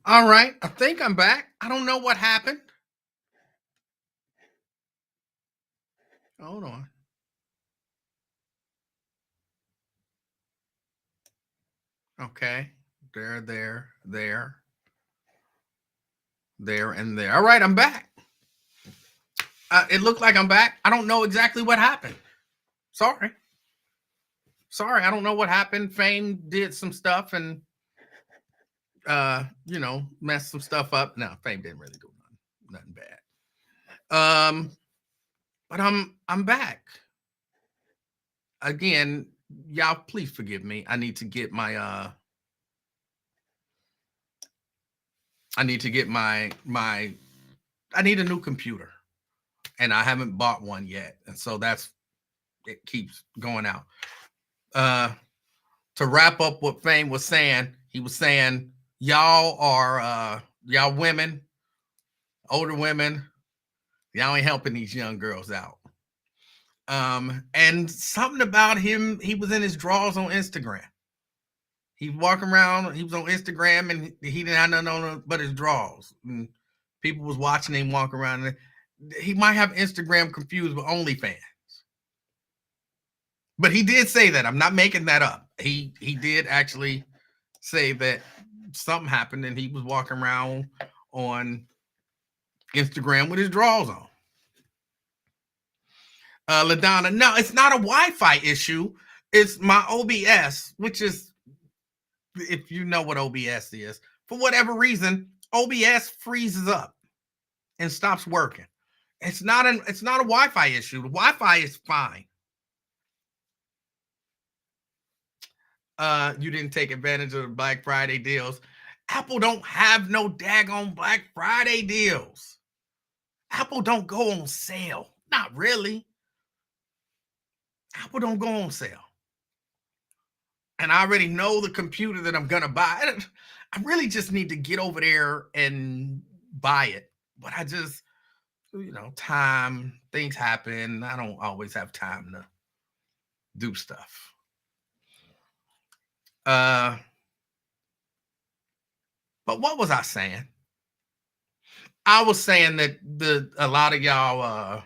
All right, I think I'm back. I don't know what happened. Hold on. Okay. There, and there. All right, I'm back. It looked like I'm back. I don't know exactly what happened. Sorry. Sorry, I don't know what happened. Fame did some stuff and messed some stuff up. No, Fame didn't really do nothing bad. But I'm back. Again, y'all please forgive me. I need to get my I need a new computer, and I haven't bought one yet, and so it keeps going out. Uh, to wrap up what Fame was saying, he was saying y'all women, older women, y'all ain't helping these young girls out. And something about him, he was in his drawers on Instagram. He walking around, he was on Instagram, and he didn't have nothing on but his drawers. And people was watching him walk around. And he might have Instagram confused with OnlyFans. But he did say that. I'm not making that up. He did actually say that something happened and he was walking around on Instagram with his drawers on. LaDonna, no, it's not a Wi-Fi issue. It's my OBS, which is, if you know what OBS is, for whatever reason, OBS freezes up and stops working. It's not a Wi-Fi issue. The Wi-Fi is fine. You didn't take advantage of the Black Friday deals. Apple don't have no daggone Black Friday deals. Apple don't go on sale. Not really. Apple don't go on sale. And I already know the computer that I'm going to buy. I really just need to get over there and buy it. But I just, time, things happen. I don't always have time to do stuff. But what was I saying? I was saying that a lot of y'all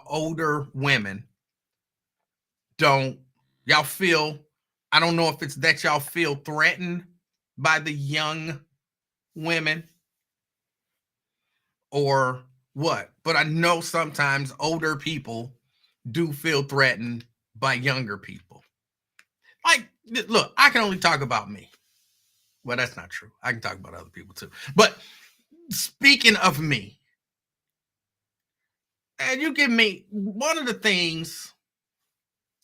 older women y'all feel, I don't know if it's that y'all feel threatened by the young women or what, but I know sometimes older people do feel threatened by younger people. Like, look, I can only talk about me. Well, that's not true. I can talk about other people too. But speaking of me, and you give me one of the things,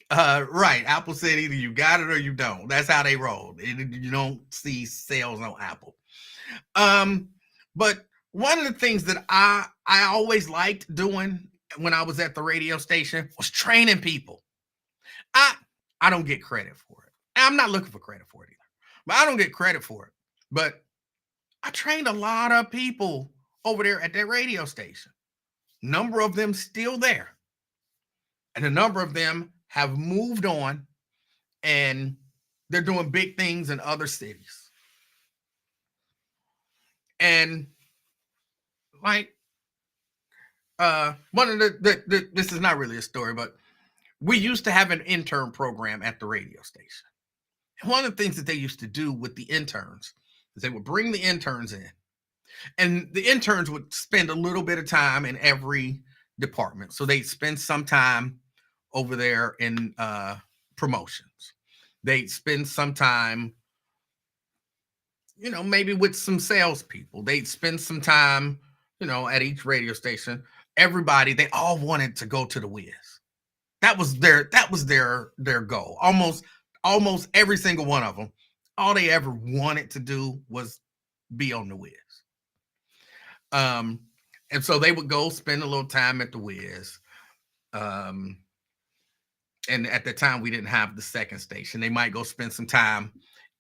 right, Apple said either you got it or you don't. That's how they roll. You don't see sales on Apple. But one of the things that I always liked doing when I was at the radio station was training people. I don't get credit for it. I'm not looking for credit for it either, but I don't get credit for it. But I trained a lot of people over there at that radio station. Number of them still there. And a number of them have moved on and they're doing big things in other cities. And like, one of this is not really a story, but we used to have an intern program at the radio station. And one of the things that they used to do with the interns is they would bring the interns in, and the interns would spend a little bit of time in every department. So they'd spend some time over there in promotions. They'd spend some time, maybe with some salespeople. They'd spend some time, at each radio station. Everybody, they all wanted to go to the Wiz. That was their goal. Almost every single one of them. All they ever wanted to do was be on the Wiz. And so they would go spend a little time at the Wiz. And at the time we didn't have the second station. They might go spend some time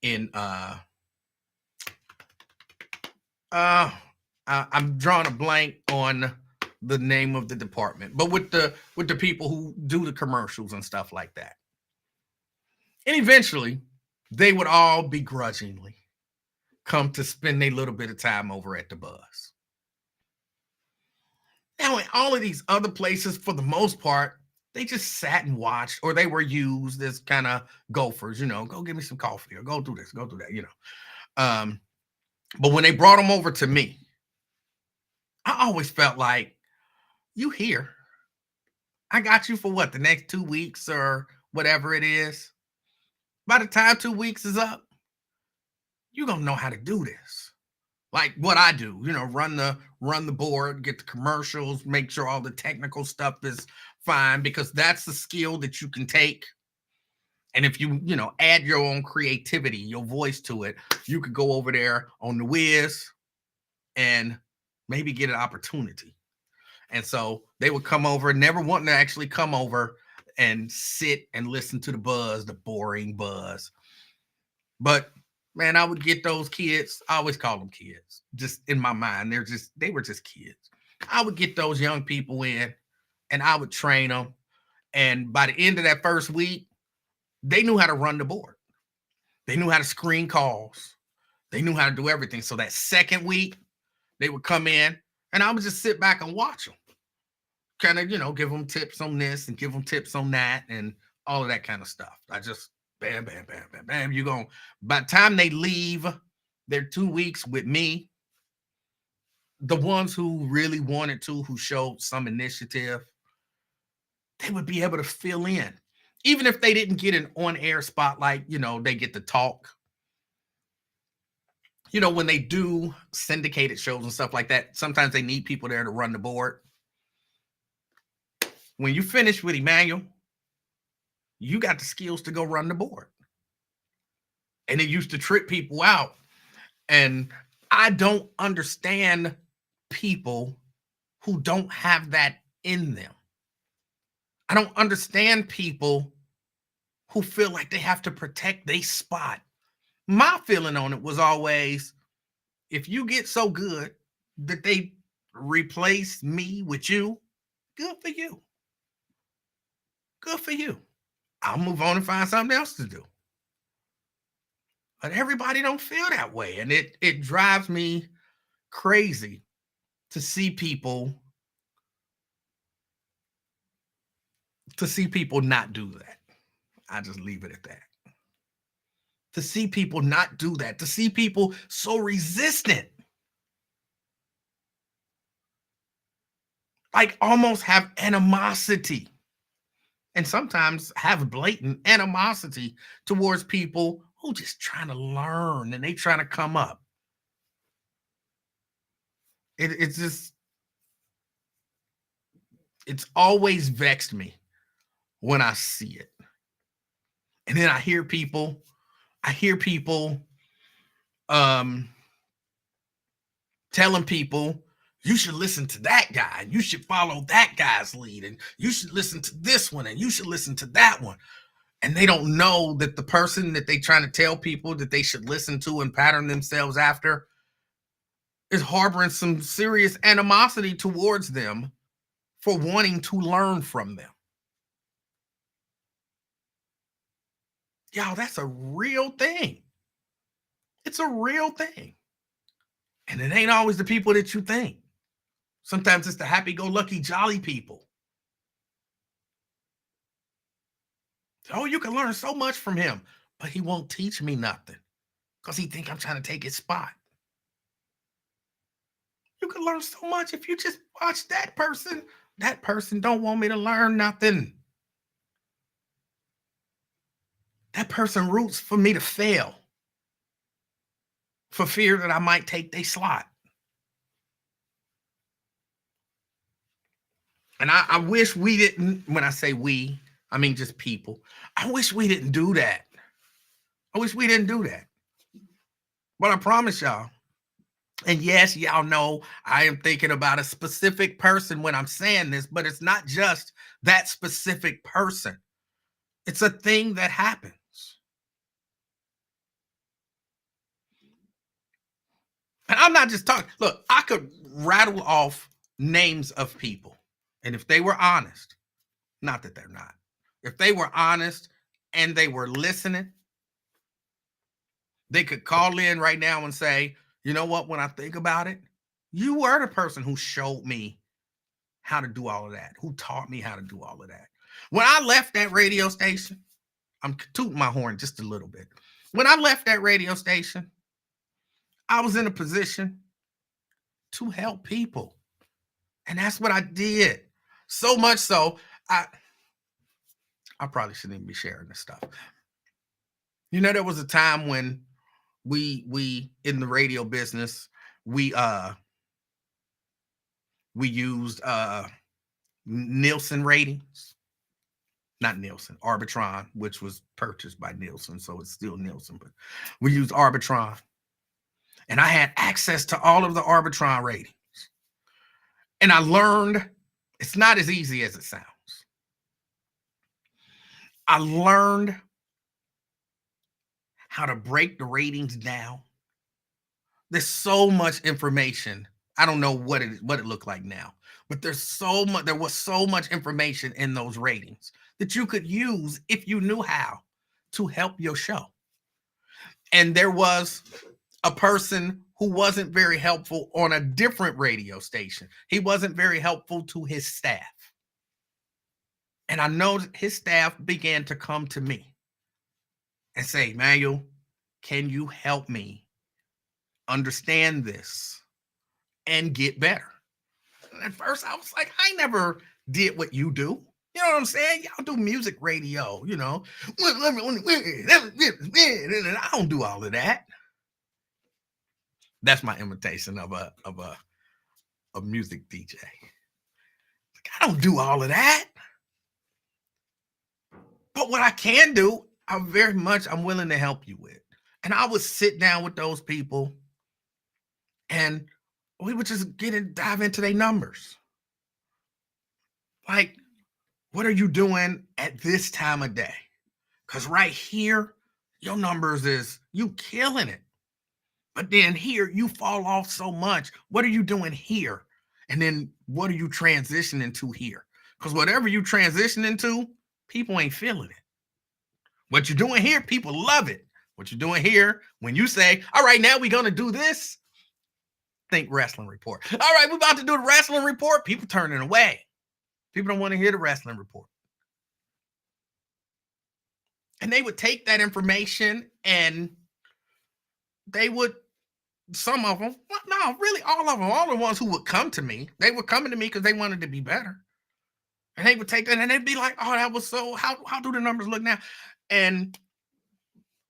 in I'm drawing a blank on the name of the department, but with the people who do the commercials and stuff like that. And eventually they would all begrudgingly come to spend a little bit of time over at the buzz. Now, in all of these other places, for the most part, they just sat and watched, or they were used as kind of gophers, go give me some coffee or go do this, go do that. But when they brought them over to me, I always felt like, you here. I got you for what, the next 2 weeks or whatever it is. By the time 2 weeks is up, you're gonna know how to do this. Like what I do, run the board, get the commercials, make sure all the technical stuff is fine, because that's the skill that you can take. And if you add your own creativity, your voice to it, you could go over there on the whiz and maybe get an opportunity. And so they would come over, never wanting to actually come over and sit and listen to the buzz, the boring buzz. But man, I would get those kids. I always call them kids, just in my mind. They were just kids. I would get those young people in and I would train them. And by the end of that first week, they knew how to run the board. They knew how to screen calls. They knew how to do everything. So that second week, they would come in and I would just sit back and watch them. Kind of, give them tips on this and give them tips on that and all of that kind of stuff. I just bam, bam, bam, bam, bam. By the time they leave their 2 weeks with me, the ones who really wanted to, who showed some initiative, they would be able to fill in. Even if they didn't get an on-air spotlight, they get to talk. When they do syndicated shows and stuff like that, sometimes they need people there to run the board. When you finish with Emmanuel, you got the skills to go run the board. And it used to trip people out. And I don't understand people who don't have that in them. I don't understand people who feel like they have to protect their spot. My feeling on it was always, if you get so good that they replace me with you, good for you. Good for you. I'll move on and find something else to do. But everybody don't feel that way. And it drives me crazy to see people not do that. I just leave it at that. To see people not do that, to see people so resistant, like almost have animosity, and sometimes have blatant animosity towards people who just trying to learn and they trying to come up. It's always vexed me when I see it. And then I hear people telling people, you should listen to that guy, you should follow that guy's lead, and you should listen to this one, and you should listen to that one. And they don't know that the person that they trying to tell people that they should listen to and pattern themselves after is harboring some serious animosity towards them for wanting to learn from them. Y'all, that's a real thing. It's a real thing. And it ain't always the people that you think. Sometimes it's the happy-go-lucky, jolly people. Oh, you can learn so much from him, but he won't teach me nothing because he think I'm trying to take his spot. You can learn so much if you just watch that person. That person don't want me to learn nothing. That person roots for me to fail for fear that I might take their slot. And I wish we didn't, when I say we, I mean just people. I wish we didn't do that. I wish we didn't do that. But I promise y'all, and yes, y'all know I am thinking about a specific person when I'm saying this, but it's not just that specific person. It's a thing that happens. And I'm not just talking, look, I could rattle off names of people. And if they were honest, not that they're not, if they were honest and they were listening, They could call in right now and say, you know what, when I think about it, you were the person who showed me how to do all of that, who taught me how to do all of that. When I left that radio station, I'm tooting my horn just a little bit. When I left that radio station, I was in a position to help people. And that's what I did. So much so, I probably shouldn't even be sharing this stuff. You know, there was a time when we in the radio business, we we used Nielsen ratings. Not Nielsen, Arbitron, which was purchased by Nielsen, so it's still Nielsen, but we used Arbitron. And I had access to all of the Arbitron ratings. And I learned it's not as easy as it sounds. I learned how to break the ratings down. There's so much information. I don't know what it looked like now, but there was so much information in those ratings that you could use if you knew how to help your show. And there was a person who wasn't very helpful on a different radio station. He wasn't very helpful to his staff. And I know his staff began to come to me and say, Manuel, can you help me understand this and get better? And at first I was like, I never did what you do. You know what I'm saying? Y'all do music radio, you know. I don't do all of that. That's my imitation of a music DJ. Like, I don't do all of that. But what I can do, I'm willing to help you with. And I would sit down with those people and we would just dive into their numbers. Like, what are you doing at this time of day? Because right here, your numbers is you killing it. But then here, you fall off so much. What are you doing here? And then what are you transitioning to here? Because whatever you transition into, people ain't feeling it. What you're doing here, people love it. What you're doing here, when you say, all right, now we're going to do this, think wrestling report. All right, we're about to do the wrestling report. People turning away. People don't want to hear the wrestling report. And they would take that information and they would, some of them, no, really all of them, all the ones who would come to me, they were coming to me because they wanted to be better. And they would take that and they'd be like, oh, that was so, how do the numbers look now? And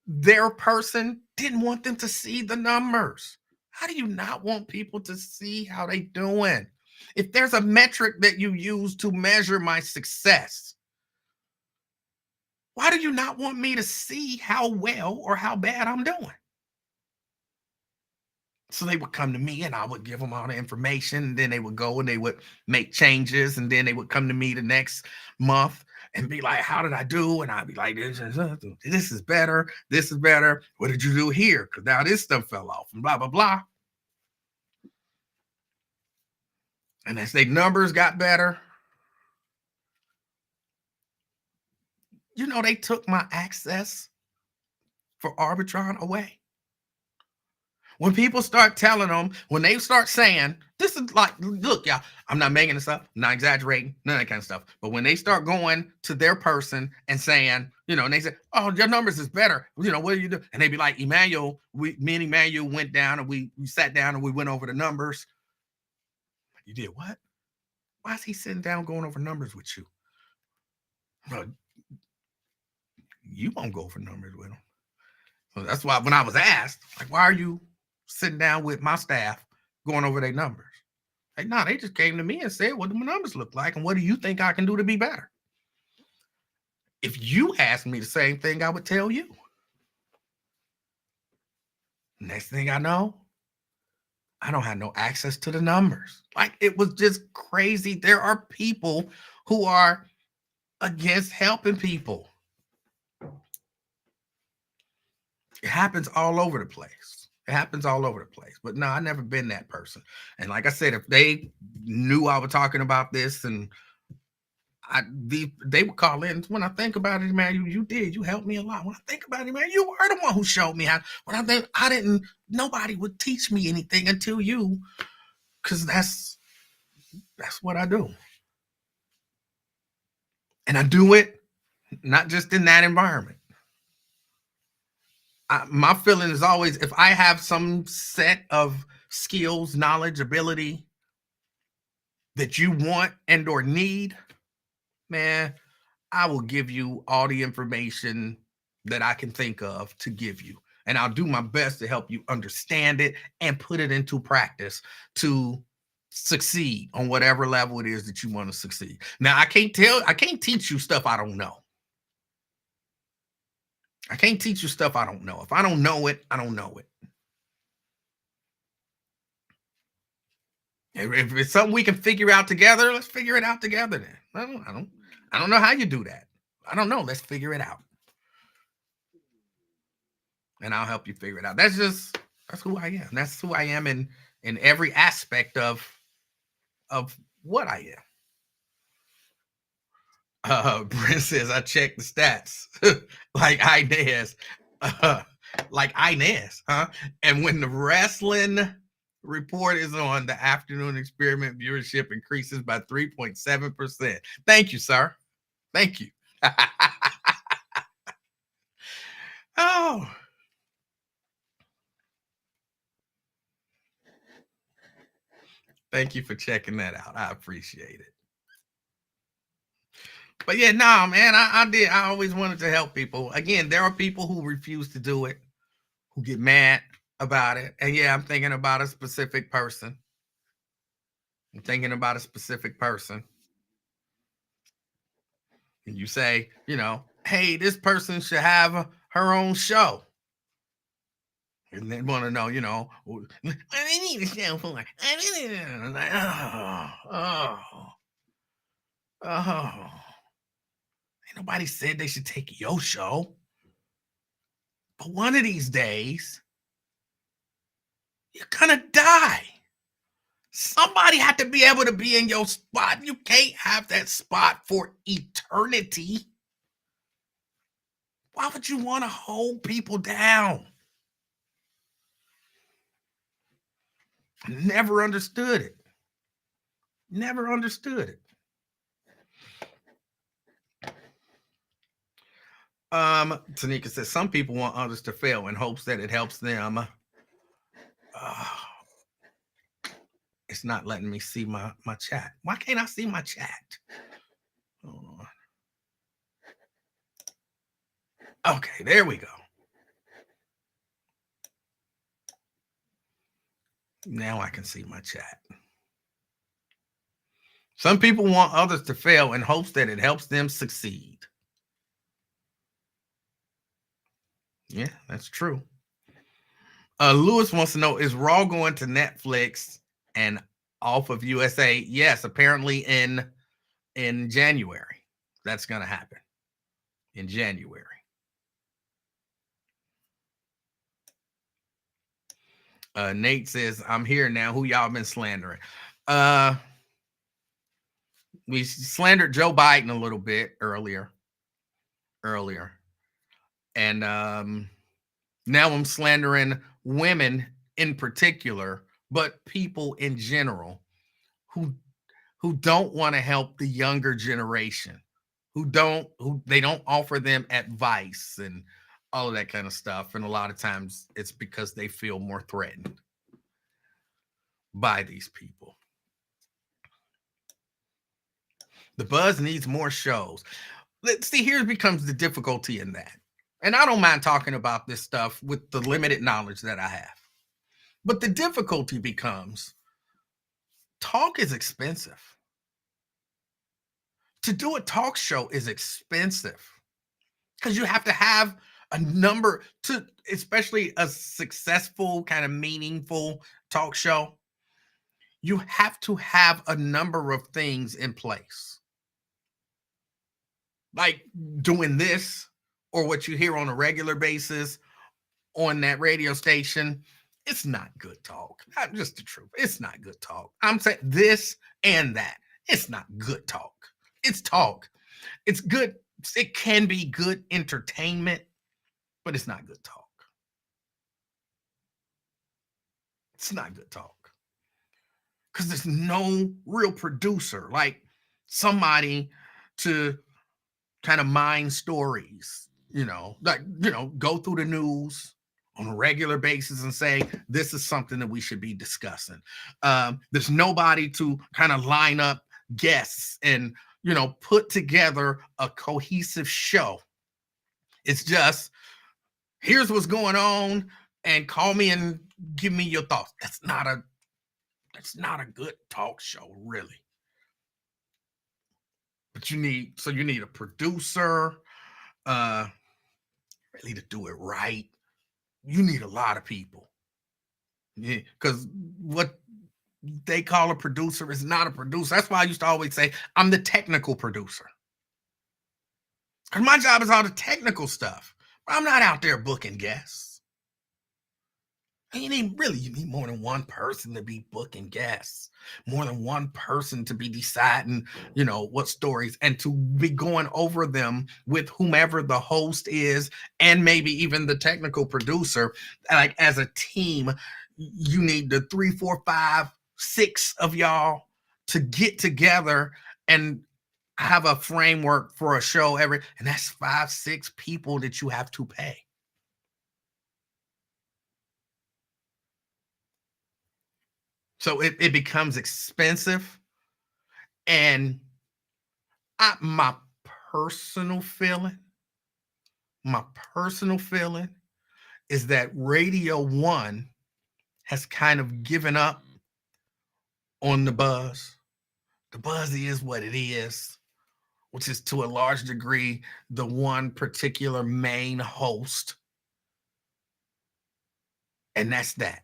their person didn't want them to see the numbers. How do you not want people to see how they doing? If there's a metric that you use to measure my success, why do you not want me to see how well or how bad I'm doing? So they would come to me and I would give them all the information. And then they would go and they would make changes. And then they would come to me the next month and be like, how did I do? And I'd be like, this is better. This is better. What did you do here? Because now this stuff fell off and blah, blah, blah. And as their numbers got better, you know, they took my access for Arbitron away. When people start telling them, when they start saying, this is like, look, y'all, I'm not making this up, I'm not exaggerating, none of that kind of stuff. But when they start going to their person and saying, you know, and they say, oh, your numbers is better. You know, what do you do? And they be like, Emmanuel, me and Emmanuel went down and we sat down and we went over the numbers. You did what? Why is he sitting down going over numbers with you? Well, you won't go over numbers with him. So that's why when I was asked, like, why are you sitting down with my staff going over their numbers? Like, no, they just came to me and said, what do my numbers look like? And what do you think I can do to be better? If you asked me the same thing, I would tell you. Next thing I know, I don't have no access to the numbers. Like, it was just crazy. There are people who are against helping people. It happens all over the place. It happens all over the place. But no, I never been that person. And like I said, if they knew I was talking about this, and they would call in. When I think about it, man, you helped me a lot. When I think about it, man, you were the one who showed me how. When I think I didn't, nobody would teach me anything until you, because that's what I do, and I do it not just in that environment. My feeling is always, if I have some set of skills, knowledge, ability that you want and or need, man, I will give you all the information that I can think of to give you. And I'll do my best to help you understand it and put it into practice to succeed on whatever level it is that you want to succeed. Now, I can't teach you stuff I don't know. I can't teach you stuff I don't know. If I don't know it, I don't know it. If it's something we can figure out together, let's figure it out together then. I don't know how you do that. I don't know. Let's figure it out. And I'll help you figure it out. That's who I am. That's who I am in every aspect of what I am. Brent says I check the stats like Inez, like Inez, huh? And when the wrestling report is on, the afternoon experiment viewership increases by 3.7%. Thank you, sir. Thank you. Oh. Thank you for checking that out. I appreciate it. But yeah, no, man, I did. I always wanted to help people. Again, there are people who refuse to do it, who get mad about it. And yeah, I'm thinking about a specific person. I'm thinking about a specific person. And you say, hey, this person should have her own show. And they want to know, I need a show for. Like, oh. Ain't nobody said they should take your show. But one of these days, you're gonna die. Somebody had to be able to be in your spot. You can't have that spot for eternity. Why would you want to hold people down? Never understood it. Never understood it. Tanika says some people want others to fail in hopes that it helps them. It's not letting me see my chat. Why can't I see my chat? Hold on. Okay, there we go. Now I can see my chat. Some people want others to fail in hopes that it helps them succeed. Yeah, that's true. Lewis wants to know, is Raw going to Netflix and off of USA? Yes, apparently in January. That's going to happen in January. Nate says, I'm here now. Who y'all been slandering? We slandered Joe Biden a little bit earlier. And now I'm slandering women in particular, but people in general who don't want to help the younger generation, who they don't offer them advice and all of that kind of stuff. And a lot of times it's because they feel more threatened by these people. The buzz needs more shows. Let's see, here becomes the difficulty in that. And I don't mind talking about this stuff with the limited knowledge that I have. But the difficulty becomes talk is expensive. To do a talk show is expensive because you have to have a number to, especially a successful, kind of meaningful talk show. You have to have a number of things in place. Like doing this or what you hear on a regular basis on that radio station, it's not good talk. Not just the truth. It's not good talk. I'm saying this and that. It's not good talk. it's talk. It's good. It can be good entertainment, but it's not good talk. It's not good talk because there's no real producer like somebody to kind of mine stories, like, go through the news on a regular basis and say, this is something that we should be discussing. There's nobody to kind of line up guests and, put together a cohesive show. It's just, here's what's going on and call me and give me your thoughts. That's not a good talk show, really. But you need a producer, uh, really to do it right. You need a lot of people. Yeah, because what they call a producer is not a producer. That's why I used to always say I'm the technical producer. Because my job is all the technical stuff. But I'm not out there booking guests. And you need more than one person to be booking guests, more than one person to be deciding, what stories and to be going over them with whomever the host is and maybe even the technical producer. Like as a team, you need the 3, 4, 5, 6 of y'all to get together and have a framework for a show and that's 5, 6 people that you have to pay. So it becomes expensive. And my personal feeling, my personal feeling is that Radio One has kind of given up on the buzz. The buzz is what it is, which is to a large degree the one particular main host. And that's that.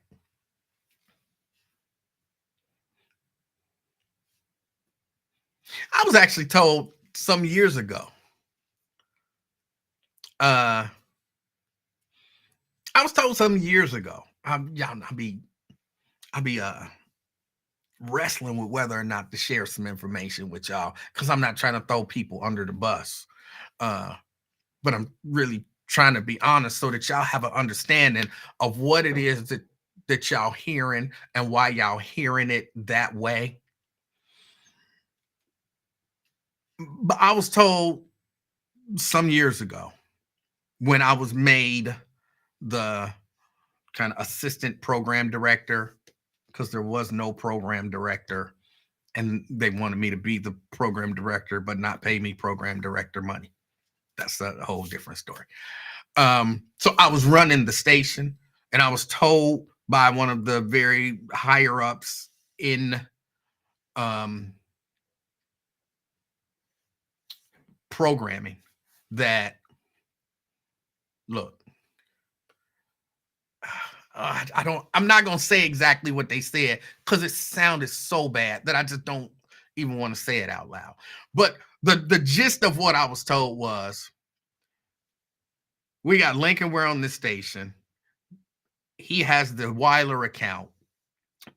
I was actually told some years ago, uh, I'll be wrestling with whether or not to share some information with y'all because I'm not trying to throw people under the bus. Uh, but I'm really trying to be honest so that y'all have an understanding of what it is that y'all hearing and why y'all hearing it that way. But I was told some years ago when I was made the kind of assistant program director, because there was no program director, and they wanted me to be the program director but not pay me program director money. That's a whole different story. So I was running the station, and I was told by one of the very higher ups in um, programming that, look, I'm not going to say exactly what they said because it sounded so bad that I just don't even want to say it out loud. But the gist of what I was told was, we got Lincoln Ware on this station. He has the Weiler account,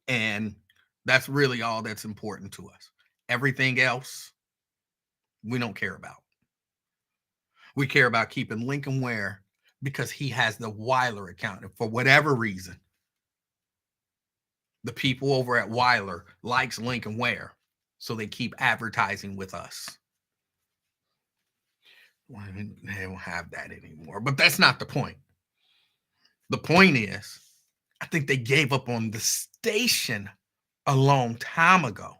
and that's really all that's important to us. Everything else, we don't care about. We care about keeping Lincoln Ware because he has the Weiler account. And for whatever reason, the people over at Weiler likes Lincoln Ware, so they keep advertising with us. Well, they don't have that anymore, but that's not the point. The point is, I think they gave up on the station a long time ago.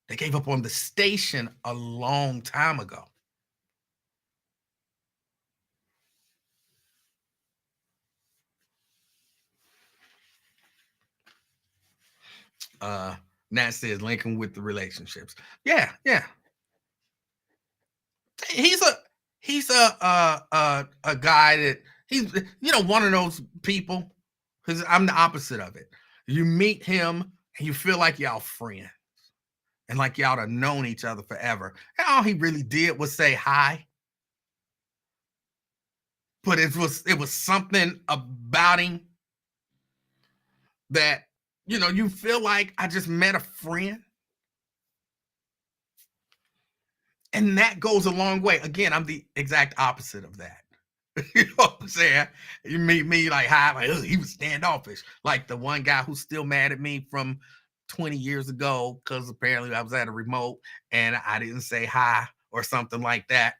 They gave up on the station a long time ago. Nat says Lincoln with the relationships. Yeah, yeah. He's a guy that he's one of those people, because I'm the opposite of it. You meet him and you feel like y'all friends and like y'all have known each other forever. And all he really did was say hi. But it was something about him that you feel like I just met a friend. And that goes a long way. Again, I'm the exact opposite of that. You know what I'm saying? You meet me like hi, like he was standoffish. Like the one guy who's still mad at me from 20 years ago because apparently I was at a remote and I didn't say hi or something like that.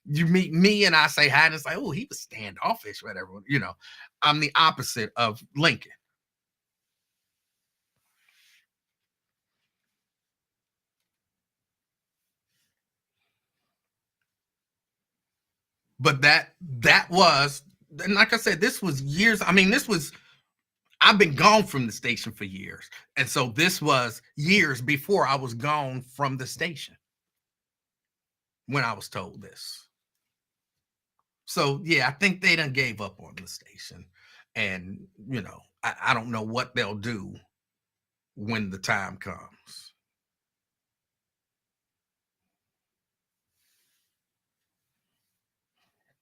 You meet me and I say hi, and it's like, oh, he was standoffish, whatever. You know, I'm the opposite of Lincoln. But that was, and like I said, this was years. I mean, this was I've been gone from the station for years. And so this was years before I was gone from the station when I was told this. So yeah, I think they done gave up on the station. And I don't know what they'll do when the time comes.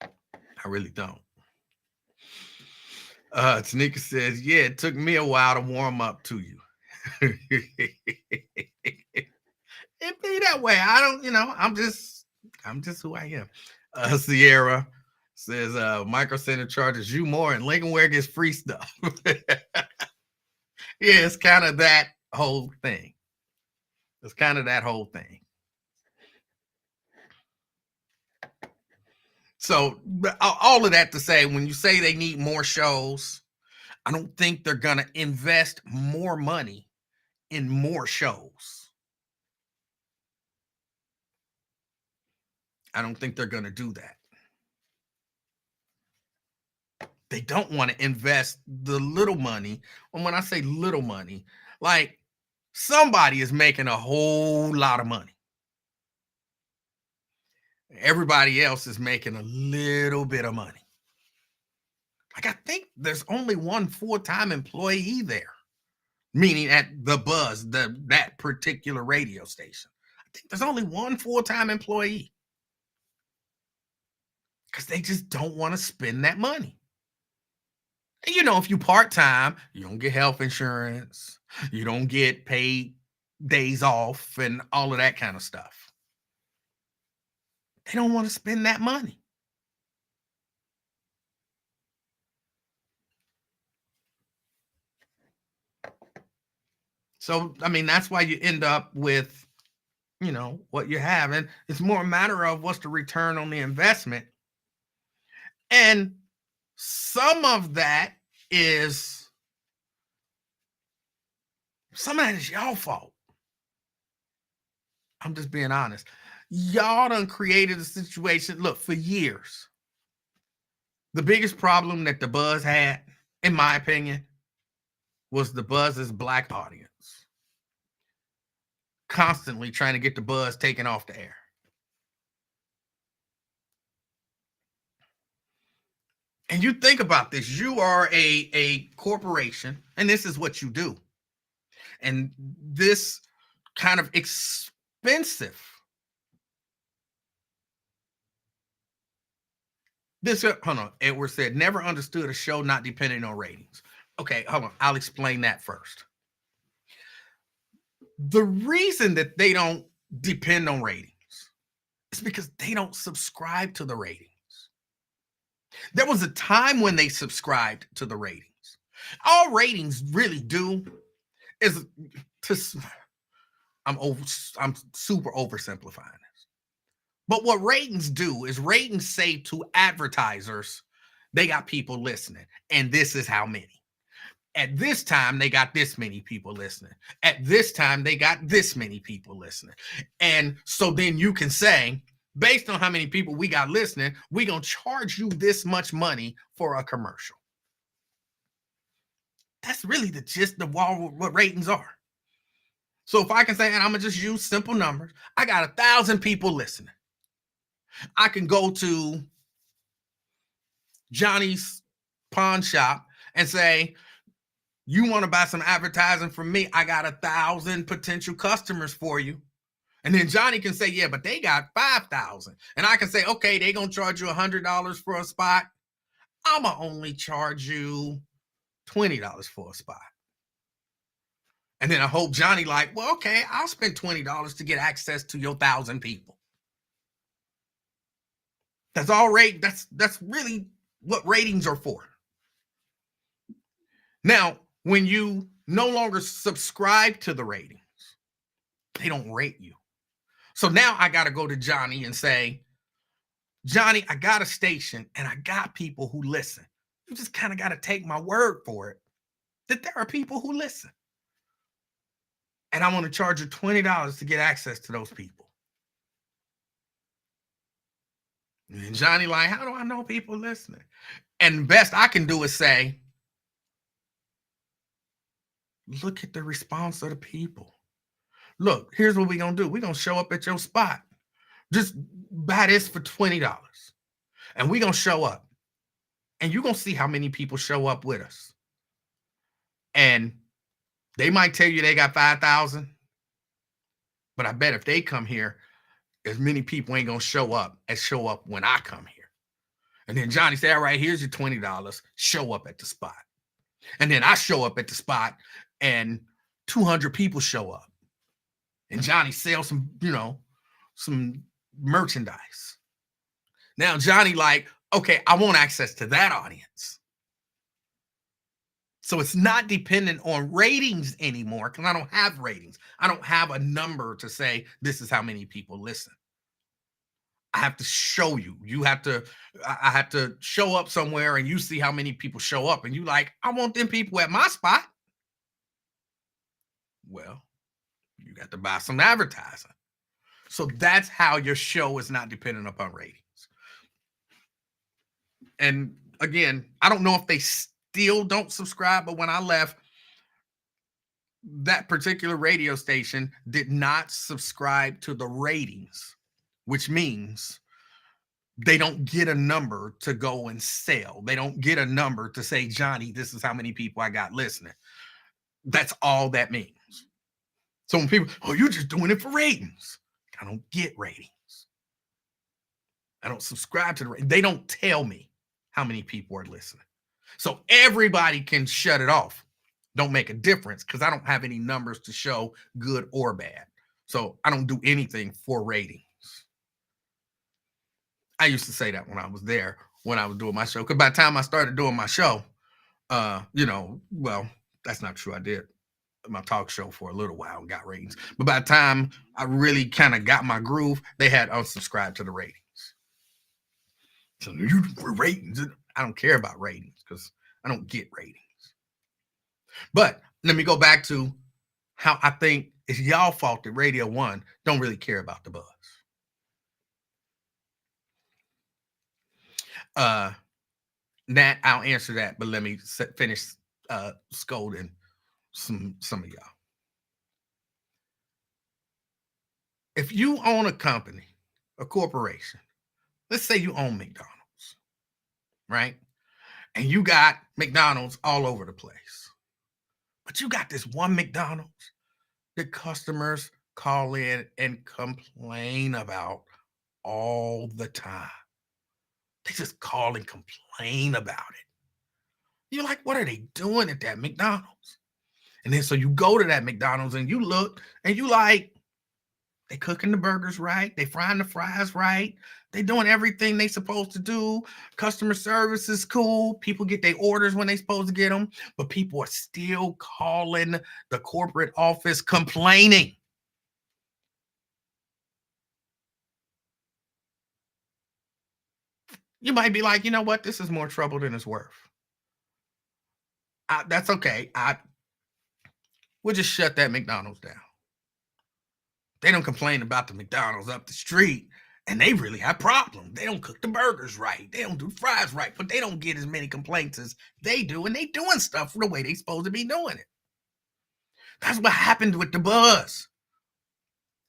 I really don't. Tanika says, yeah, it took me a while to warm up to you. It be that way. I don't, I'm just who I am. Sierra says Micro Center charges you more and Lincolnware gets free stuff. Yeah, it's kind of that whole thing. It's kind of that whole thing. So all of that to say, when you say they need more shows, I don't think they're gonna invest more money in more shows. I don't think they're gonna do that. They don't want to invest the little money. And when I say little money, like somebody is making a whole lot of money. Everybody else is making a little bit of money. Like I think there's only one full-time employee there, meaning at the Buzz, that particular radio station. I think there's only one full-time employee because they just don't want to spend that money. And if you part-time, you don't get health insurance, you don't get paid days off and all of that kind of stuff. They don't want to spend that money. So, I mean, that's why you end up with, what you have. And it's more a matter of what's the return on the investment. And some of that is y'all fault. I'm just being honest. Y'all done created a situation. Look, for years, the biggest problem that the Buzz had, in my opinion, was the Buzz's black audience. Constantly trying to get the Buzz taken off the air. And you think about this, you are a corporation, and this is what you do. And this kind of expensive, hold on, Edward said, never understood a show not depending on ratings. Okay, hold on, I'll explain that first. The reason that they don't depend on ratings is because they don't subscribe to the ratings. There was a time when they subscribed to the ratings. All ratings really do is to I'm super oversimplifying this. But what ratings do is ratings say to advertisers, they got people listening, and this is how many. At this time, they got this many people listening. At this time, they got this many people listening. And so then you can say, based on how many people we got listening, we're going to charge you this much money for a commercial. That's really the gist of what ratings are. So if I can say, and I'm going to just use simple numbers, I got 1,000 people listening. I can go to Johnny's pawn shop and say, you want to buy some advertising from me? I got 1,000 potential customers for you. And then Johnny can say, yeah, but they got 5,000. And I can say, okay, they're going to charge you $100 for a spot. I'm going to only charge you $20 for a spot. And then I hope Johnny like, well, okay, I'll spend $20 to get access to your 1,000 people. That's all rate. That's really what ratings are for. Now, when you no longer subscribe to the ratings, they don't rate you. So now I got to go to Johnny and say, Johnny, I got a station and I got people who listen. You just kind of got to take my word for it that there are people who listen. And I want to charge you $20 to get access to those people. And Johnny, like, how do I know people listening? And best I can do is say, look at the response of the people. Look, here's what we're going to do. We're going to show up at your spot. Just buy this for $20. And we're going to show up. And you're going to see how many people show up with us. And they might tell you they got 5,000. But I bet if they come here, as many people ain't going to show up as show up when I come here. And then Johnny said, all right, here's your $20. Show up at the spot. And then I show up at the spot and 200 people show up. And Johnny sells some merchandise. Now Johnny like, okay, I want access to that audience. So it's not dependent on ratings anymore because I don't have ratings. I don't have a number to say this is how many people listen. I have to show you. I have to show up somewhere and you see how many people show up. And you like, I want them people at my spot. Well, you got to buy some advertising. So that's how your show is not dependent upon ratings. And again, I don't know if they still don't subscribe, but when I left, that particular radio station did not subscribe to the ratings, which means they don't get a number to go and sell. They don't get a number to say, Johnny, this is how many people I got listening. That's all that means. So when people, oh, you're just doing it for ratings. I don't get ratings. I don't subscribe to the ratings. They don't tell me how many people are listening. So everybody can shut it off. Don't make a difference because I don't have any numbers to show good or bad. So I don't do anything for ratings. I used to say that when I was there, when I was doing my show. Because by the time I started doing my show, well, that's not true. I did my talk show for a little while and got ratings. But by the time I really kind of got my groove, they had unsubscribed to the ratings. So you for ratings, I don't care about ratings because I don't get ratings. But let me go back to how I think it's y'all fault that Radio One don't really care about the buzz. Nat, I'll answer that, but let me finish scolding some of y'all. If you own a company, a corporation, let's say you own McDonald's, right? And you got McDonald's all over the place. But you got this one McDonald's that customers call in and complain about all the time. They just call and complain about it. You're like, what are they doing at that McDonald's? And then so you go to that McDonald's and you look and you like, they cooking the burgers right. They frying the fries right. They doing everything they supposed to do. Customer service is cool. People get their orders when they supposed to get them. But people are still calling the corporate office complaining. You might be like, you know what? This is more trouble than it's worth. That's okay. We'll just shut that McDonald's down. They don't complain about the McDonald's up the street, and they really have problems. They don't cook the burgers right. They don't do fries right, but they don't get as many complaints as they do, and they doing stuff the way they supposed to be doing it. That's what happened with the buzz.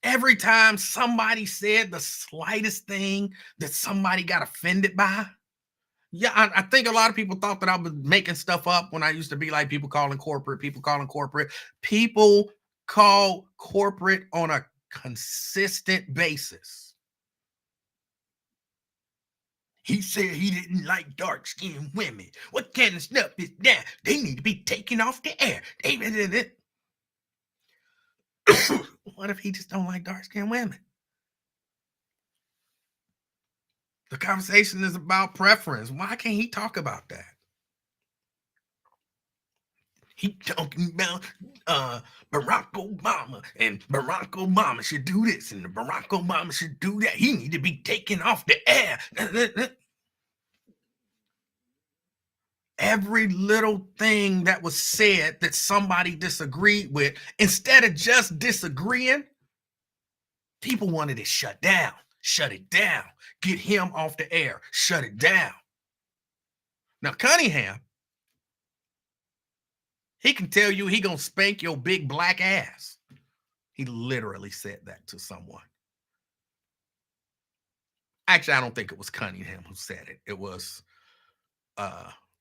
Every time somebody said the slightest thing that somebody got offended by, yeah, I think a lot of people thought that I was making stuff up when I used to be like people calling corporate. People call corporate on a consistent basis. He said he didn't like dark-skinned women. What kind of stuff is that? They need to be taken off the air. What if he just don't like dark-skinned women? The conversation is about preference. Why can't he talk about that? He talking about Barack Obama, and Barack Obama should do this, and Barack Obama should do that. He need to be taken off the air. Every little thing that was said that somebody disagreed with, instead of just disagreeing, people wanted it shut down, shut it down, get him off the air, shut it down. Now, Cunningham, he can tell you he gonna spank your big black ass. He literally said that to someone. Actually, I don't think it was Cunningham who said it. It was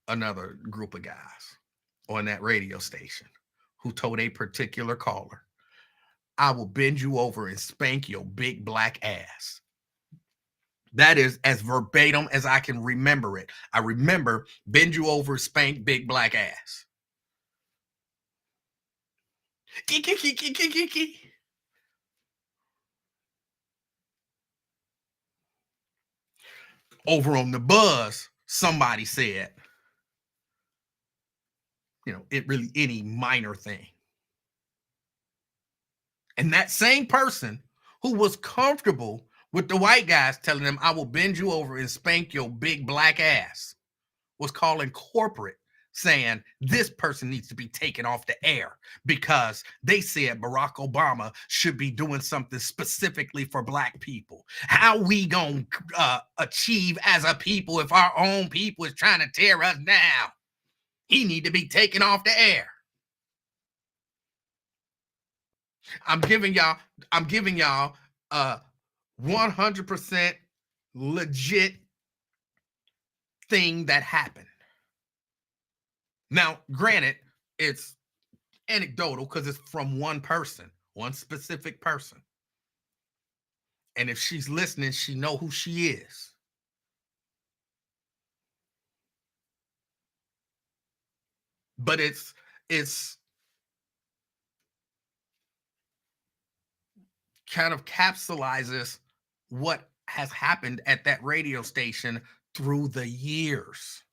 another group of guys on that radio station who told a particular caller, I will bend you over and spank your big black ass. That is as verbatim as I can remember it. I remember bend you over, spank big black ass. Over on the buzz, somebody said, it really any minor thing. And that same person who was comfortable with the white guys telling them, I will bend you over and spank your big black ass, was calling corporate saying this person needs to be taken off the air because they said Barack Obama should be doing something specifically for black people. How we gonna achieve as a people if our own people is trying to tear us down? He need to be taken off the air. I'm giving y'all 100% legit thing that happened. Now, granted, it's anecdotal because it's from one person, one specific person. And if she's listening, she know who she is. But it's kind of capsulizes what has happened at that radio station through the years.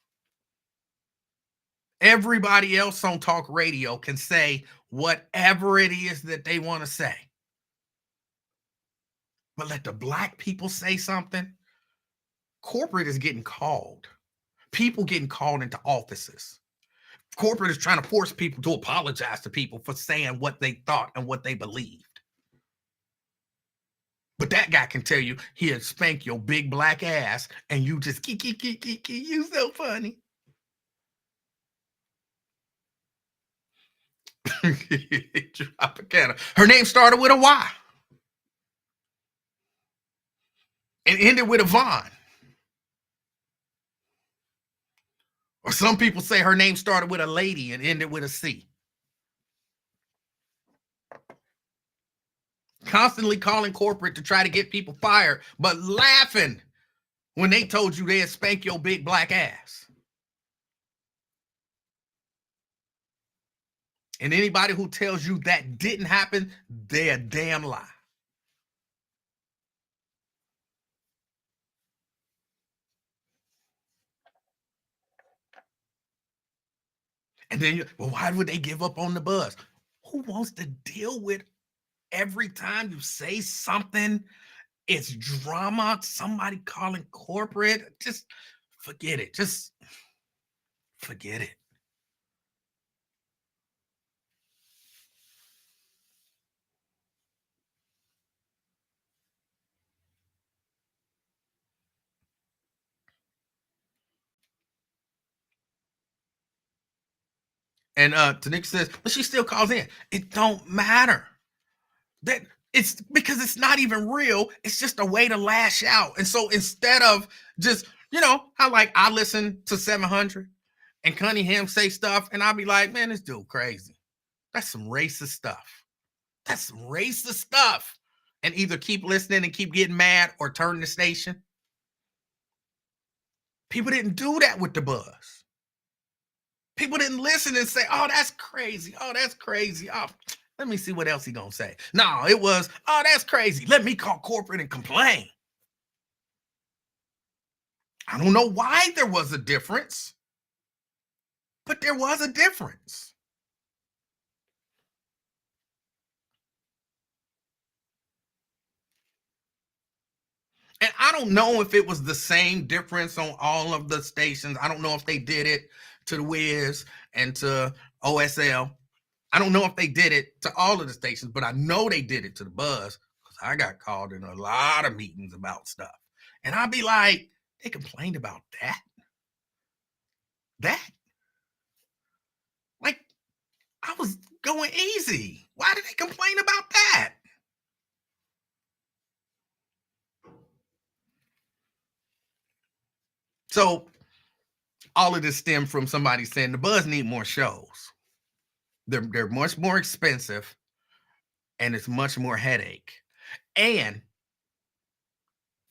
Everybody else on talk radio can say whatever it is that they want to say. But let the black people say something. Corporate is getting called. People getting called into offices. Corporate is trying to force people to apologize to people for saying what they thought and what they believed. But that guy can tell you he'll spank your big black ass and you just you so funny. Tropicana. Her name started with a Y and ended with a Vaughn. Or some people say her name started with a lady and ended with a C. Constantly calling corporate to try to get people fired, but laughing when they told you they'd spank your big black ass. And anybody who tells you that didn't happen, they're a damn lie. And then, well, why would they give up on the buzz? Who wants to deal with every time you say something, it's drama, somebody calling corporate? Just forget it. Just forget it. And Tanika says, but she still calls in. It don't matter. That it's because it's not even real. It's just a way to lash out. And so instead of just, how like I listen to 700 and Cunningham say stuff and I'll be like, man, this dude crazy. That's some racist stuff. That's some racist stuff. And either keep listening and keep getting mad or turn the station. People didn't do that with the buzz. People didn't listen and say, oh, that's crazy. Oh, that's crazy. Oh, let me see what else he gonna say. No, it was, oh, that's crazy. Let me call corporate and complain. I don't know why there was a difference, but there was a difference. And I don't know if it was the same difference on all of the stations. I don't know if they did it to the Wiz and to OSL. I don't know if they did it to all of the stations, but I know they did it to the Buzz because I got called in a lot of meetings about stuff. And I'd be like, they complained about that? That? Like, I was going easy. Why did they complain about that? So all of this stemmed from somebody saying the Buzz need more shows. They're much more expensive and it's much more headache. And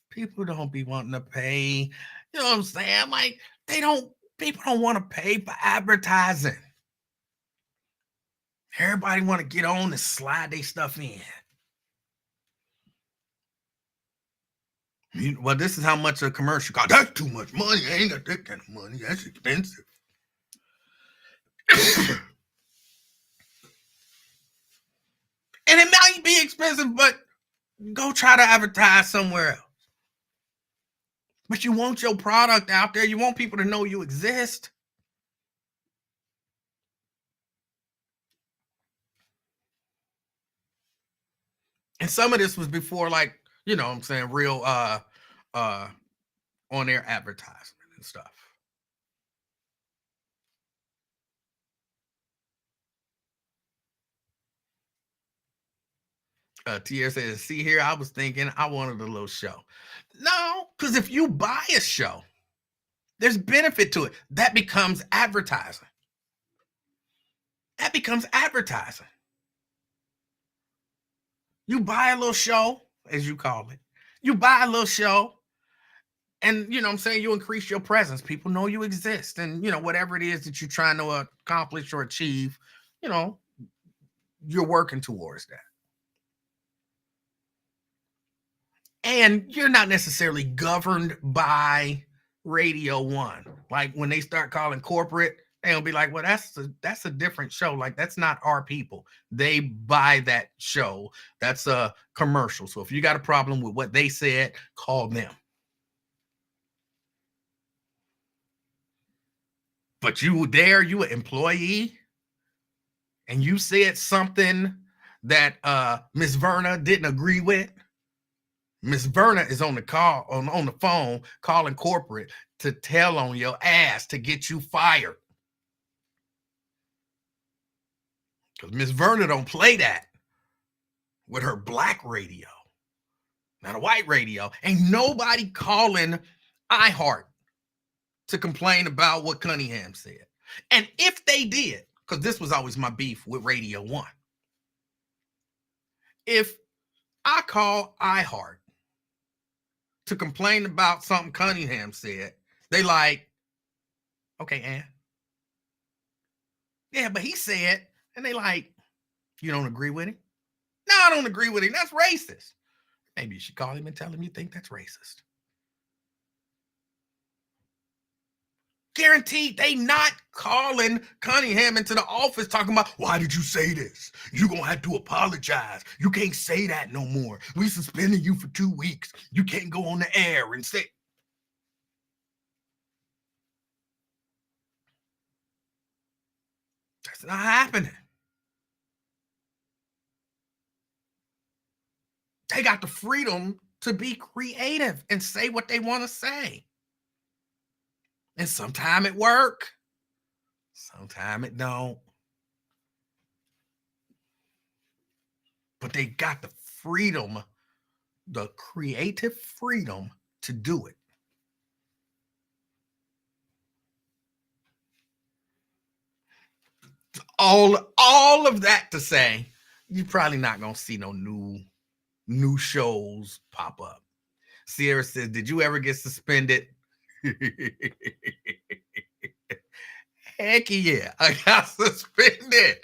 people don't be wanting to pay. You know what I'm saying? Like people don't want to pay for advertising. Everybody want to get on and slide their stuff in. Well, this is how much a commercial costs. That's too much money. I ain't got that kind of money. That's expensive. And it might be expensive, but go try to advertise somewhere else. But you want your product out there. You want people to know you exist. And some of this was before, like, you know what I'm saying, real on air advertisement and stuff. Tier says, see here, I was thinking I wanted a little show. No, because if you buy a show, there's benefit to it. That becomes advertising. That becomes advertising. You buy a little show, as you call it. You buy a little show, and you know what I'm saying, you increase your presence. People know you exist. And you know, whatever it is that you're trying to accomplish or achieve, you know, you're working towards that. And you're not necessarily governed by Radio One. Like when they start calling corporate, they'll be like, well, that's a different show. Like that's not our people. They buy that show. That's a commercial. So if you got a problem with what they said, call them. But you an employee, and you said something that Miss Verna didn't agree with. Miss Verna is on the call on the phone calling corporate to tell on your ass to get you fired. Because Miss Verna don't play that with her black radio, not a white radio. Ain't nobody calling iHeart to complain about what Cunningham said. And if they did, because this was always my beef with Radio One, if I call iHeart to complain about something Cunningham said, they like, okay, Ann. Yeah, but he said, and they like, you don't agree with him? No, I don't agree with him. That's racist. Maybe you should call him and tell him you think that's racist. Guaranteed they not calling Cunningham into the office talking about, why did you say this? You're going to have to apologize. You can't say that no more. We suspended you for 2 weeks. You can't go on the air and say. That's not happening. They got the freedom to be creative and say what they want to say. And sometimes it work. Sometimes it don't. But they got the freedom, the creative freedom to do it. All of that to say, you're probably not gonna see no new shows pop up. Sierra says, did you ever get suspended? Heck yeah, I got suspended.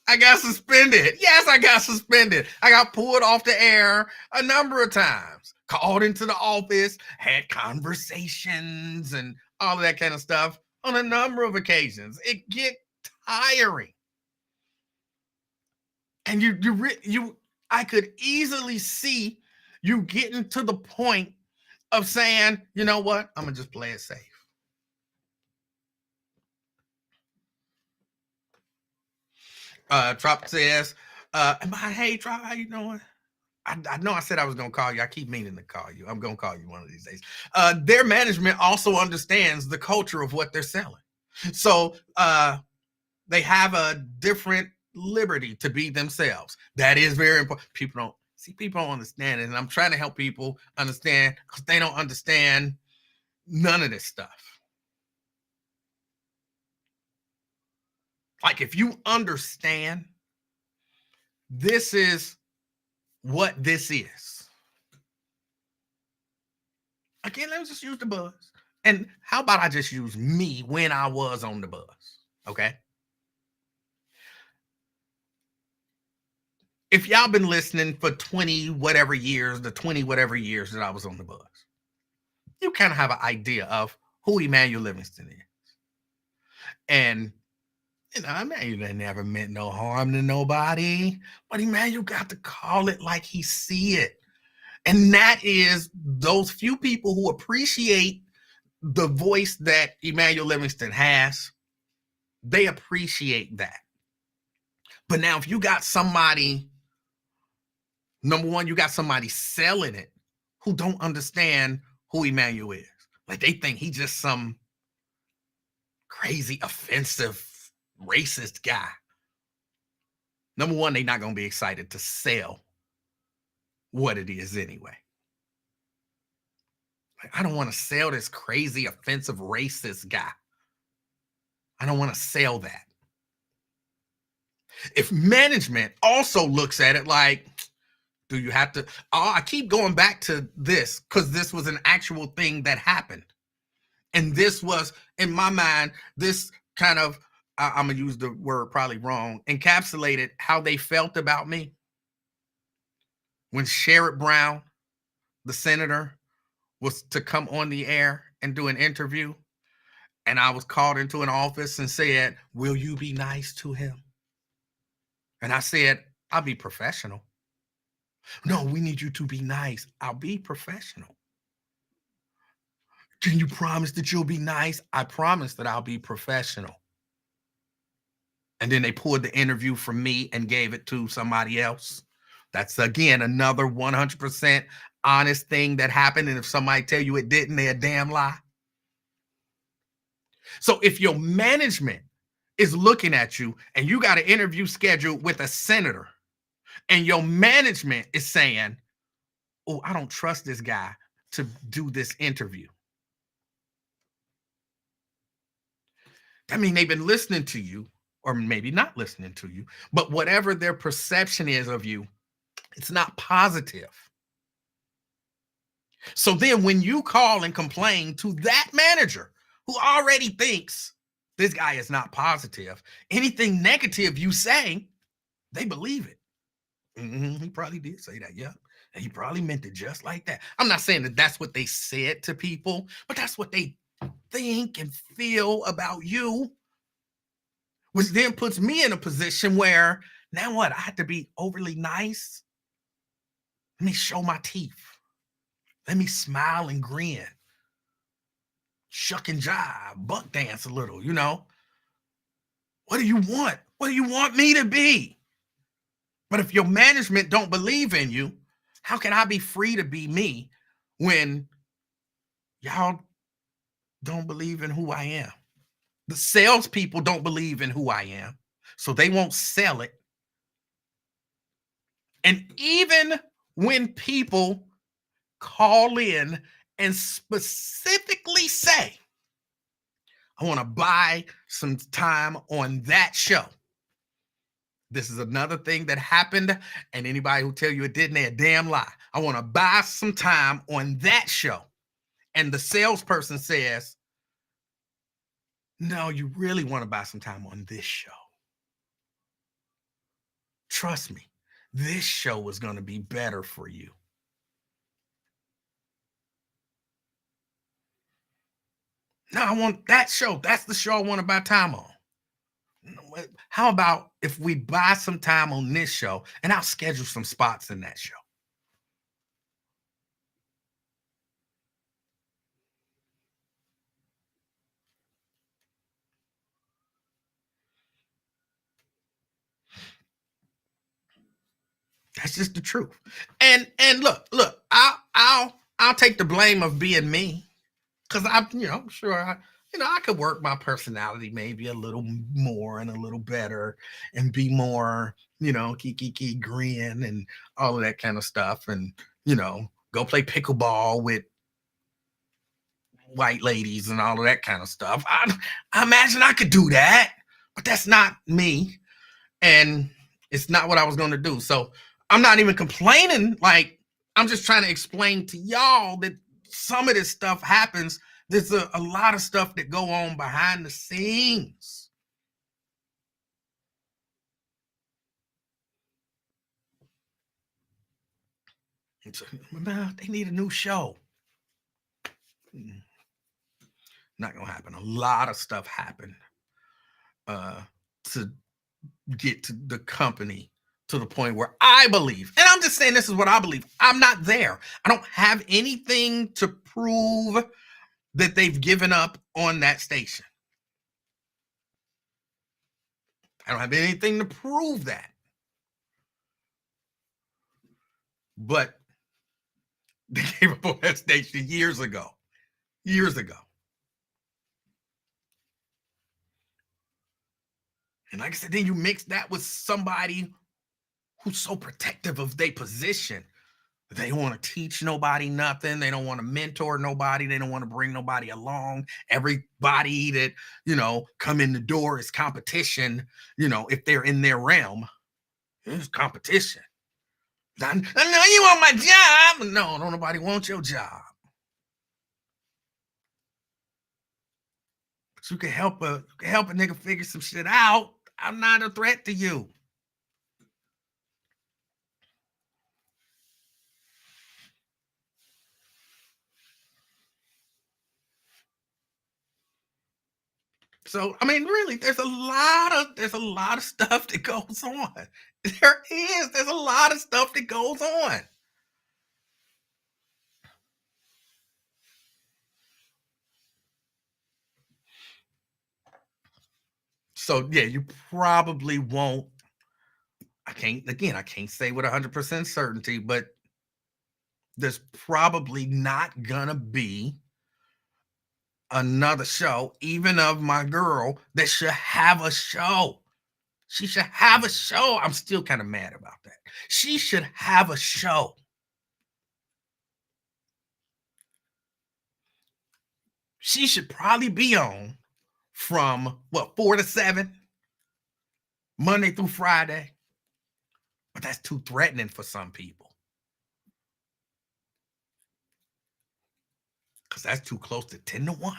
Yes, I got suspended. I got pulled off the air a number of times. called into the office, had conversations and all of that kind of stuff on a number of occasions. It get tiring. And I could easily see you getting to the point of saying, you know what, I'm gonna just play it safe. Trop says, hey Trop, how you doing? I know I said I was gonna call you. I keep meaning to call you. I'm gonna call you one of these days. Their management also understands the culture of what they're selling. So they have a different liberty to be themselves. That is very important. People don't understand it. And I'm trying to help people understand because they don't understand none of this stuff. Like if you understand, this is what this is. Again, let me just use the buzz. And how about I just use me when I was on the buzz? Okay. If y'all been listening for 20 whatever years, the 20 whatever years that I was on the buzz, you kind of have an idea of who Emmanuel Livingston is. And, Emmanuel never meant no harm to nobody, but Emmanuel got to call it like he see it. And that is those few people who appreciate the voice that Emmanuel Livingston has, they appreciate that. But now if you got somebody, number one, you got somebody selling it who don't understand who Emmanuel is. Like they think he's just some crazy, offensive, racist guy. Number one, they're not going to be excited to sell what it is anyway. Like, I don't want to sell this crazy, offensive, racist guy. I don't want to sell that. If management also looks at it like, do you have to? Oh, I keep going back to this because this was an actual thing that happened. And this was, in my mind, this kind of, I'm going to use the word probably wrong, encapsulated how they felt about me. When Sherrod Brown, the senator, was to come on the air and do an interview, and I was called into an office and said, will you be nice to him? And I said, I'll be professional. No, we need you to be nice. I'll be professional. Can you promise that you'll be nice? I promise that I'll be professional. And then they pulled the interview from me and gave it to somebody else. That's, again, another 100% honest thing that happened. And if somebody tell you it didn't, they're a damn lie. So if your management is looking at you and you got an interview scheduled with a senator and your management is saying, oh, I don't trust this guy to do this interview, that means they've been listening to you, or maybe not listening to you, but whatever their perception is of you, it's not positive. So then when you call and complain to that manager who already thinks this guy is not positive, anything negative you say, they believe it. He probably did say that, yeah. And he probably meant it just like that. I'm not saying that that's what they said to people, but that's what they think and feel about you, which then puts me in a position where now what? I have to be overly nice. Let me show my teeth. Let me smile and grin. Shuck and jive, buck dance a little, What do you want? What do you want me to be? But if your management don't believe in you, how can I be free to be me when y'all don't believe in who I am? The salespeople don't believe in who I am, so they won't sell it. And even when people call in and specifically say, I want to buy some time on that show. This is another thing that happened, and anybody who tell you it didn't, they're a damn lie. I want to buy some time on that show. And the salesperson says, no, you really want to buy some time on this show. Trust me, this show is going to be better for you. No, I want that show. That's the show I want to buy time on. How about if we buy some time on this show and I'll schedule some spots in that show? That's just the truth. And look, I'll take the blame of being me because I'm sure I could work my personality maybe a little more and a little better and be more, kiki grin and all of that kind of stuff and go play pickleball with white ladies and all of that kind of stuff. I imagine I could do that, but that's not me. And it's not what I was going to do. So I'm not even complaining. Like, I'm just trying to explain to y'all that some of this stuff happens. There's a lot of stuff that go on behind the scenes. They need a new show. Not gonna happen. A lot of stuff happened to get to the company to the point where I believe, and I'm just saying this is what I believe. I'm not there. I don't have anything to prove that they've given up on that station. I don't have anything to prove that. But they gave up on that station years ago. Years ago. And like I said, then you mix that with somebody who's so protective of their position. They don't want to teach nobody nothing. They don't want to mentor nobody. They don't want to bring nobody along. Everybody that, come in the door is competition, if they're in their realm. It's competition. I know you want my job. No, don't nobody want your job. But you can help a nigga figure some shit out. I'm not a threat to you. So I mean, really, there's a lot of stuff that goes on. There's a lot of stuff that goes on. So yeah, you probably won't. I can't say with 100% certainty, but there's probably not gonna be another show, even of my girl, that should have a show. She should have a show. I'm still kind of mad about that. She should have a show. She should probably be on from 4 to 7, Monday through Friday. But that's too threatening for some people. Because that's too close to 10 to 1.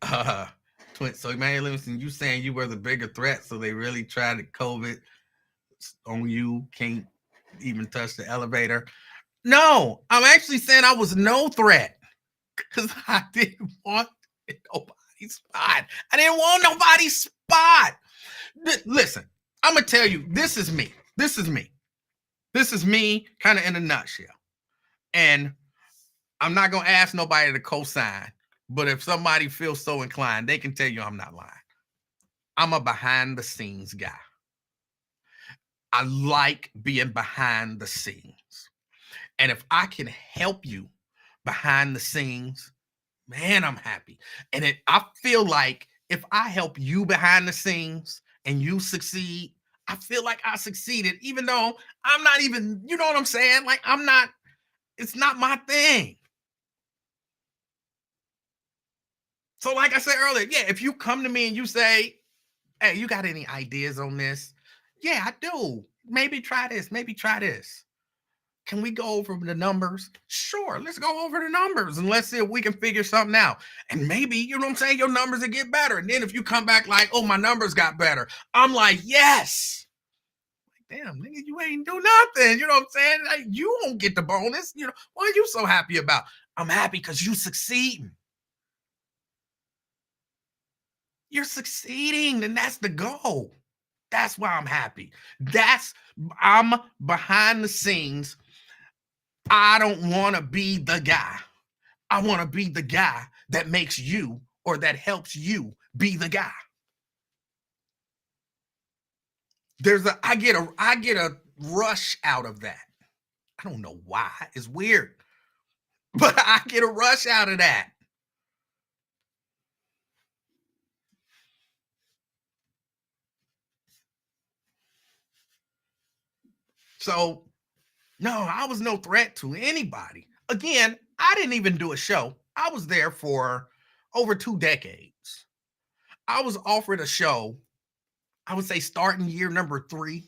Uh, so man, listen, you saying you were the bigger threat, so they really tried to COVID on you, can't even touch the elevator. No, I'm actually saying I was no threat because I didn't want nobody's spot. I didn't want nobody's spot. Listen, I'm gonna tell you, this is me. This is me. This is me, kind of in a nutshell. And I'm not gonna ask nobody to co-sign, but if somebody feels so inclined, they can tell you I'm not lying. I'm a behind the scenes guy. I like being behind the scenes. And if I can help you behind the scenes, man, I'm happy. And I feel like if I help you behind the scenes and you succeed, I feel like I succeeded, even though I'm not even, you know what I'm saying? Like, it's not my thing. So, like I said earlier, yeah, if you come to me and you say, hey, you got any ideas on this? Yeah, I do. Maybe try this. Maybe try this. Can we go over the numbers? Sure, let's go over the numbers and let's see if we can figure something out. And maybe, you know what I'm saying, your numbers will get better. And then if you come back like, oh, my numbers got better, I'm like, yes. Damn, nigga, you ain't do nothing. You know what I'm saying? Like, you won't get the bonus. You know, what are you so happy about? I'm happy because you succeeding. You're succeeding, and that's the goal. That's why I'm happy. I'm behind the scenes. I don't want to be the guy. I want to be the guy that makes you or that helps you be the guy. I get a rush out of that. I don't know why. It's weird. But I get a rush out of that. So, no, I was no threat to anybody. Again, I didn't even do a show. I was there for over 2 decades. I was offered a show, I would say starting year number 3,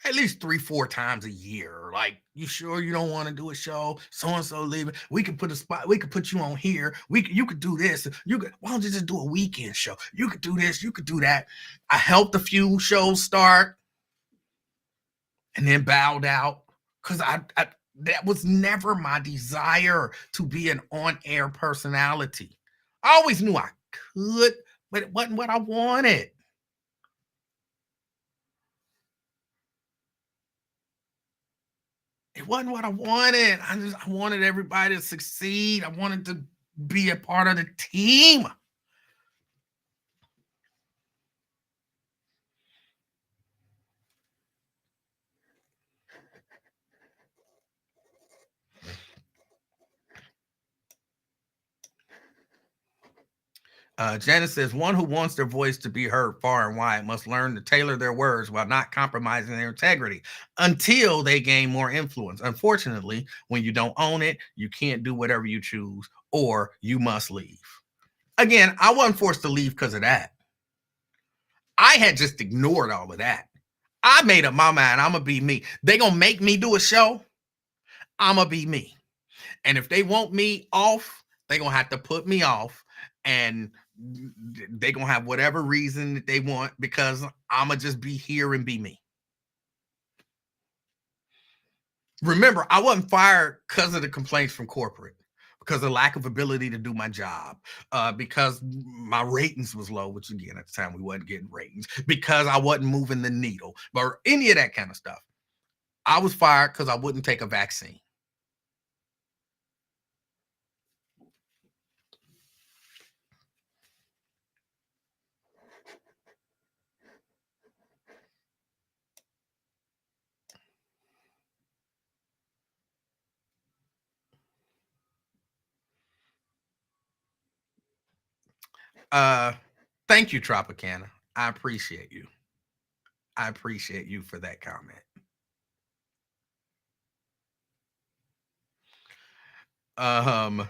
at least 3, 4 times a year. Like, you sure you don't want to do a show? So and so leaving. We could put a spot. We could put you on here. You could do this. Why don't you just do a weekend show? You could do this. You could do that. I helped a few shows start, and then bowed out because I that was never my desire to be an on-air personality. I always knew I could, but it wasn't what I wanted. It wasn't what I wanted. I wanted everybody to succeed. I wanted to be a part of the team. Janice says, one who wants their voice to be heard far and wide must learn to tailor their words while not compromising their integrity until they gain more influence. Unfortunately, when you don't own it, you can't do whatever you choose, or you must leave. Again, I wasn't forced to leave because of that. I had just ignored all of that. I made up my mind, I'm going to be me. They going to make me do a show, I'm going to be me. And if they want me off, they going to have to put me off, and they going to have whatever reason that they want, because I'm going to just be here and be me. Remember, I wasn't fired because of the complaints from corporate, because of lack of ability to do my job, because my ratings was low, which again, at the time we wasn't getting ratings, because I wasn't moving the needle, or any of that kind of stuff. I was fired because I wouldn't take a vaccine. Thank you, Tropicana. I appreciate you. I appreciate you for that comment. Um,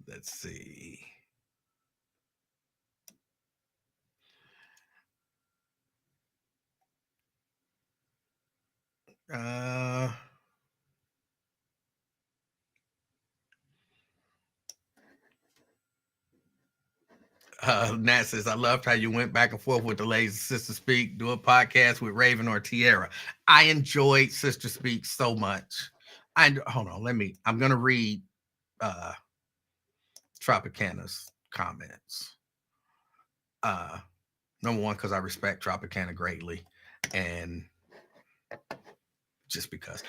let's see. Uh, Nat says, I loved how you went back and forth with the ladies. Sister Speak, do a podcast with Raven or Tierra. I enjoyed Sister Speak so much. Hold on, I'm gonna read Tropicana's comments. Number one, because I respect Tropicana greatly, and just because.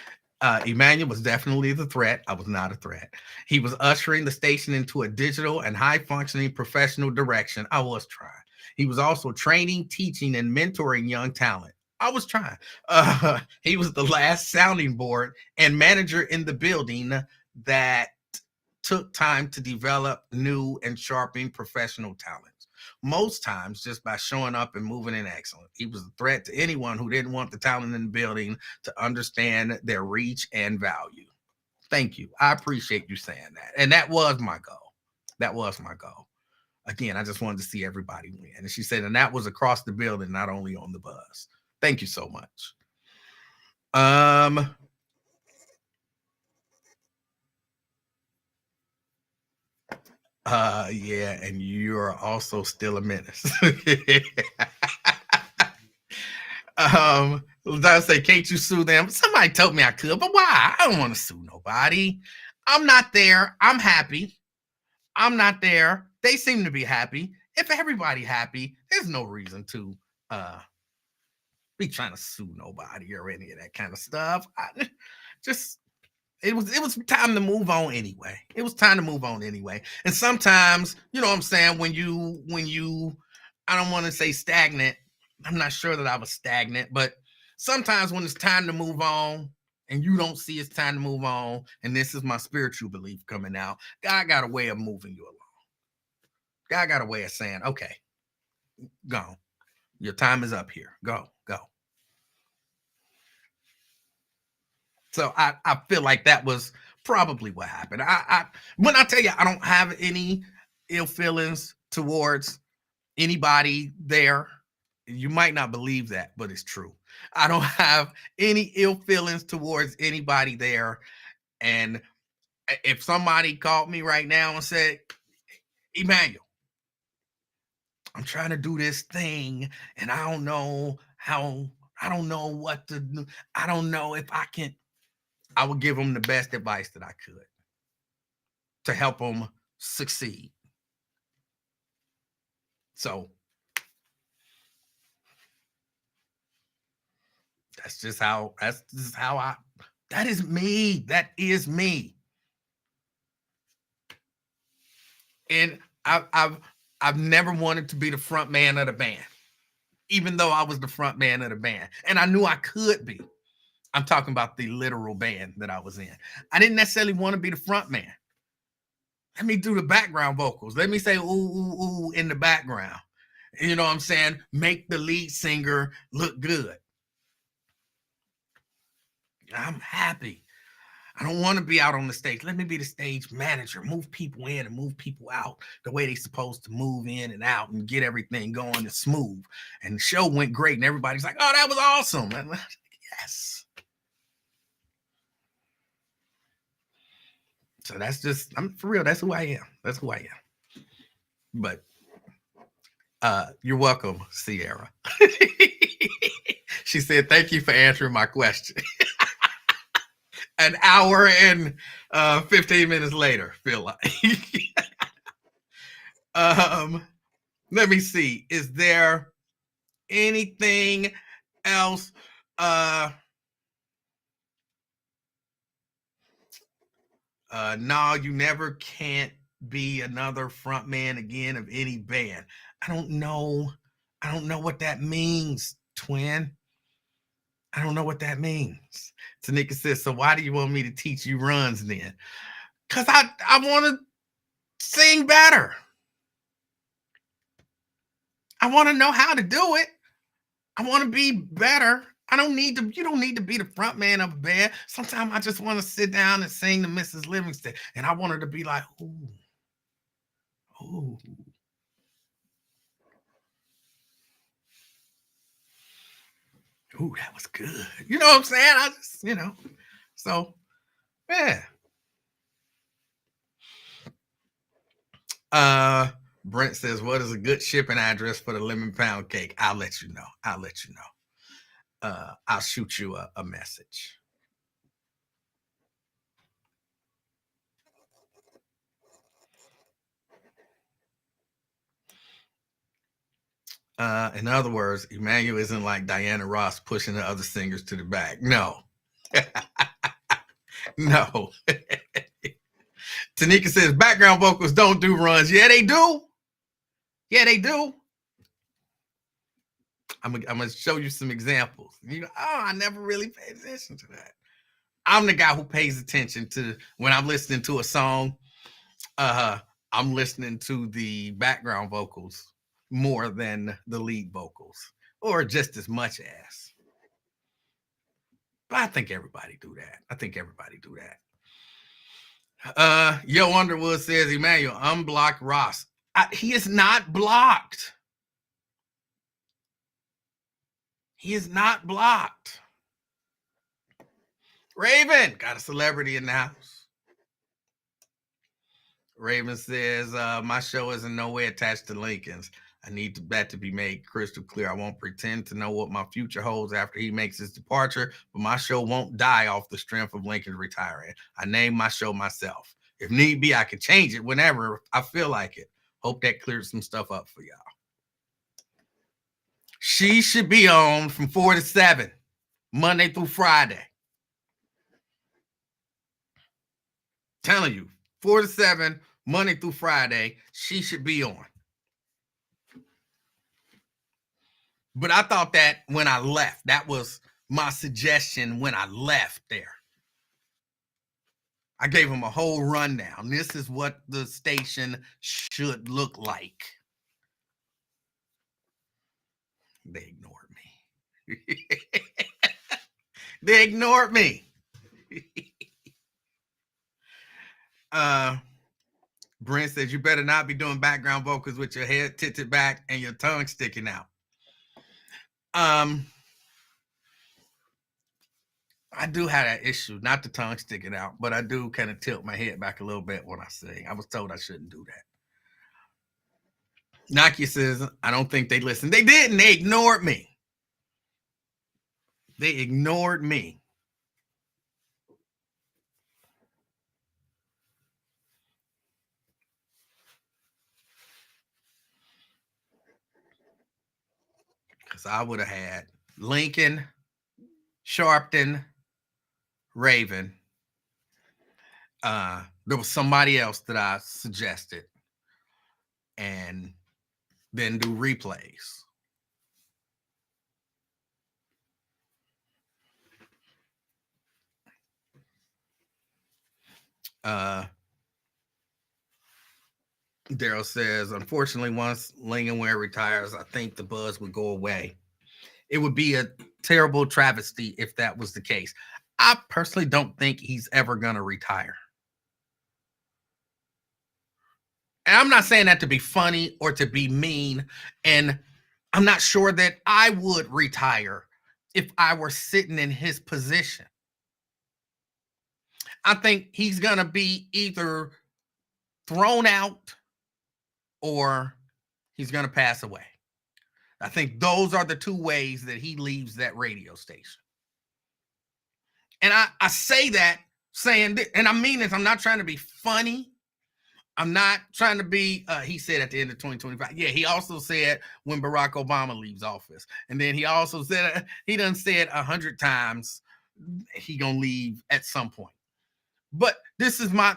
Emmanuel was definitely the threat. I was not a threat. He was ushering the station into a digital and high functioning professional direction. I was trying. He was also training, teaching, and mentoring young talent. I was trying. He was the last sounding board and manager in the building that took time to develop new and sharpening professional talents. Most times just by showing up and moving in excellence. He was a threat to anyone who didn't want the talent in the building to understand their reach and value. Thank you. I appreciate you saying that. And that was my goal. That was my goal. Again, I just wanted to see everybody win. And she said, and that was across the building, not only on the bus. Thank you so much. Yeah, and you're also still a menace. I say, can't you sue them? Somebody told me I could, but why? I don't want to sue nobody. I'm not there. I'm happy. I'm not there. They seem to be happy. If everybody happy, there's no reason to be trying to sue nobody or any of that kind of stuff. Just it was time to move on anyway. It was time to move on anyway. And sometimes, you know what I'm saying, when you I don't want to say stagnant. I'm not sure that I was stagnant, but sometimes when it's time to move on and you don't see it's time to move on, and this is my spiritual belief coming out, God got a way of moving you along. God got a way of saying, okay, go. Your time is up here. Go. So I feel like that was probably what happened. When I tell you I don't have any ill feelings towards anybody there, you might not believe that, but it's true. I don't have any ill feelings towards anybody there. And if somebody called me right now and said, Emmanuel, I'm trying to do this thing and I don't know what to do. I don't know if I can. I would give them the best advice that I could to help them succeed. So that is me. That is me. And I've never wanted to be the front man of the band, even though I was the front man of the band. And I knew I could be. I'm talking about the literal band that I was in. I didn't necessarily want to be the front man. Let me do the background vocals. Let me say ooh, ooh, ooh in the background. You know what I'm saying? Make the lead singer look good. I'm happy. I don't want to be out on the stage. Let me be the stage manager, move people in and move people out the way they're supposed to move in and out and get everything going and smooth. And the show went great and everybody's like, oh, that was awesome. And like, yes. So that's just, I'm for real. That's who I am. That's who I am. But you're welcome, Sierra. She said, thank you for answering my question. An hour and 15 minutes later, feel like. Let me see. Is there anything else? No, you never can't be another front man again of any band. I don't know what that means, twin. I don't know what that means. Tanika says, so why do you want me to teach you runs then? Because I want to sing better. I want to know how to do it. I want to be better. You don't need to be the front man of a band. Sometimes I just want to sit down and sing to Mrs. Livingston. And I want her to be like, ooh. Ooh, that was good. You know what I'm saying? I just, so yeah. Brent says, what is a good shipping address for the lemon pound cake? I'll let you know. I'll shoot you a message. In other words, Emmanuel isn't like Diana Ross pushing the other singers to the back. No. No. Tanika says background vocals don't do runs. Yeah, they do. I'm going to show you some examples. I never really paid attention to that. I'm the guy who pays attention to when I'm listening to a song. I'm listening to the background vocals more than the lead vocals, or just as much as. But I think everybody do that. Yo Underwood says, Emmanuel, unblock Ross. He is not blocked. He is not blocked. Raven, got a celebrity in the house. Raven says, my show is in no way attached to Lincoln's. I need that to be made crystal clear. I won't pretend to know what my future holds after he makes his departure, but my show won't die off the strength of Lincoln retiring. I named my show myself. If need be, I can change it whenever I feel like it. Hope that clears some stuff up for y'all. She should be on from 4 to 7, Monday through Friday. Telling you, 4 to 7, Monday through Friday, she should be on. But I thought that when I left, that was my suggestion when I left there. I gave him a whole rundown. This is what the station should look like. They ignored me. They ignored me. Brent says, you better not be doing background vocals with your head tilted back and your tongue sticking out. I do have that issue, not the tongue sticking out, but I do kind of tilt my head back a little bit when I sing. I was told I shouldn't do that. Nakia says, I don't think they listened. They didn't. They ignored me. They ignored me. Because I would have had Lincoln, Sharpton, Raven. There was somebody else that I suggested, and then do replays. Daryl says, unfortunately, once Lingenware retires, I think the buzz would go away. It would be a terrible travesty if that was the case. I personally don't think he's ever going to retire. And I'm not saying that to be funny or to be mean. And I'm not sure that I would retire if I were sitting in his position. I think he's going to be either thrown out or he's going to pass away. I think those are the two ways that he leaves that radio station. And I say that saying, and I mean this, I'm not trying to be funny. I'm not trying to be, he said at the end of 2025. Yeah, he also said when Barack Obama leaves office. And then he also said, he done said 100 times he gonna leave at some point. But this is my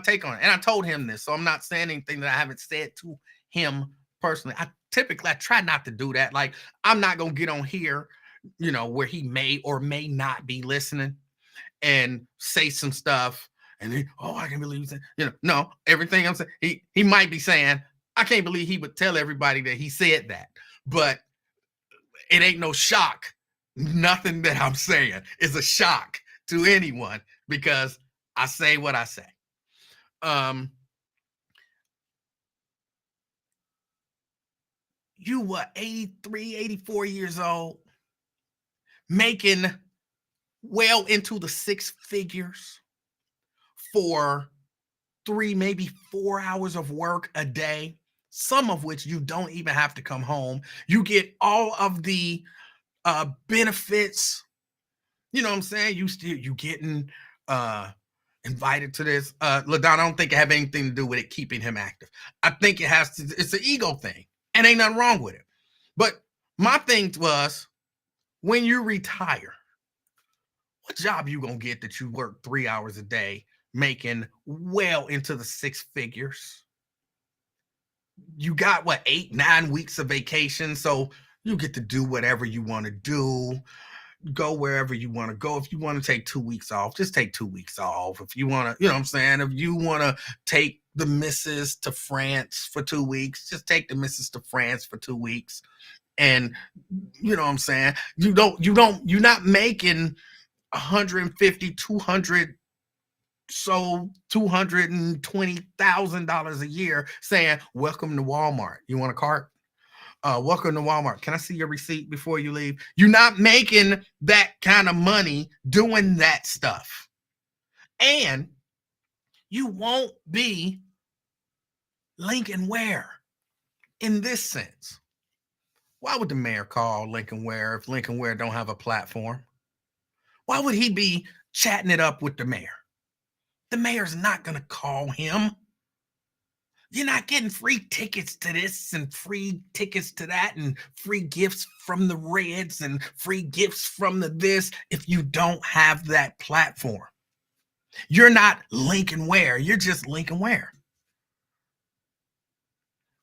take on it. And I told him this, so I'm not saying anything that I haven't said to him personally. I try not to do that. Like, I'm not gonna get on here, where he may or may not be listening and say some stuff. And then, I can't believe that. No, everything I'm saying, he might be saying, I can't believe he would tell everybody that he said that. But it ain't no shock. Nothing that I'm saying is a shock to anyone because I say what I say. You were 83, 84 years old, making well into the 6 figures for 3, maybe 4 hours of work a day, some of which you don't even have to come home. You get all of the benefits. You know what I'm saying? You getting invited to this. LaDonna, I don't think it have anything to do with it keeping him active. I think it's an ego thing, and ain't nothing wrong with it. But my thing was, when you retire, what job you gonna get that you work 3 hours a day, making well into the 6 figures? You got 8-9 weeks of vacation, so you get to do whatever you want to do, go wherever you want to go. If you want to take 2 weeks off, just take 2 weeks off. If you want to, if you want to take the missus to France for 2 weeks, just take the missus to France for 2 weeks. And you're not making 150, 200 sold $220,000 a year saying, "Welcome to Walmart. You want a cart? Welcome to Walmart. Can I see your receipt before you leave?" You're not making that kind of money doing that stuff. And you won't be Lincoln Ware in this sense. Why would the mayor call Lincoln Ware if Lincoln Ware don't have a platform? Why would he be chatting it up with the mayor? The mayor's not going to call him. You're not getting free tickets to this and free tickets to that and free gifts from the Reds and free gifts from the this if you don't have that platform. You're not Lincoln Ware. You're just Lincoln Ware.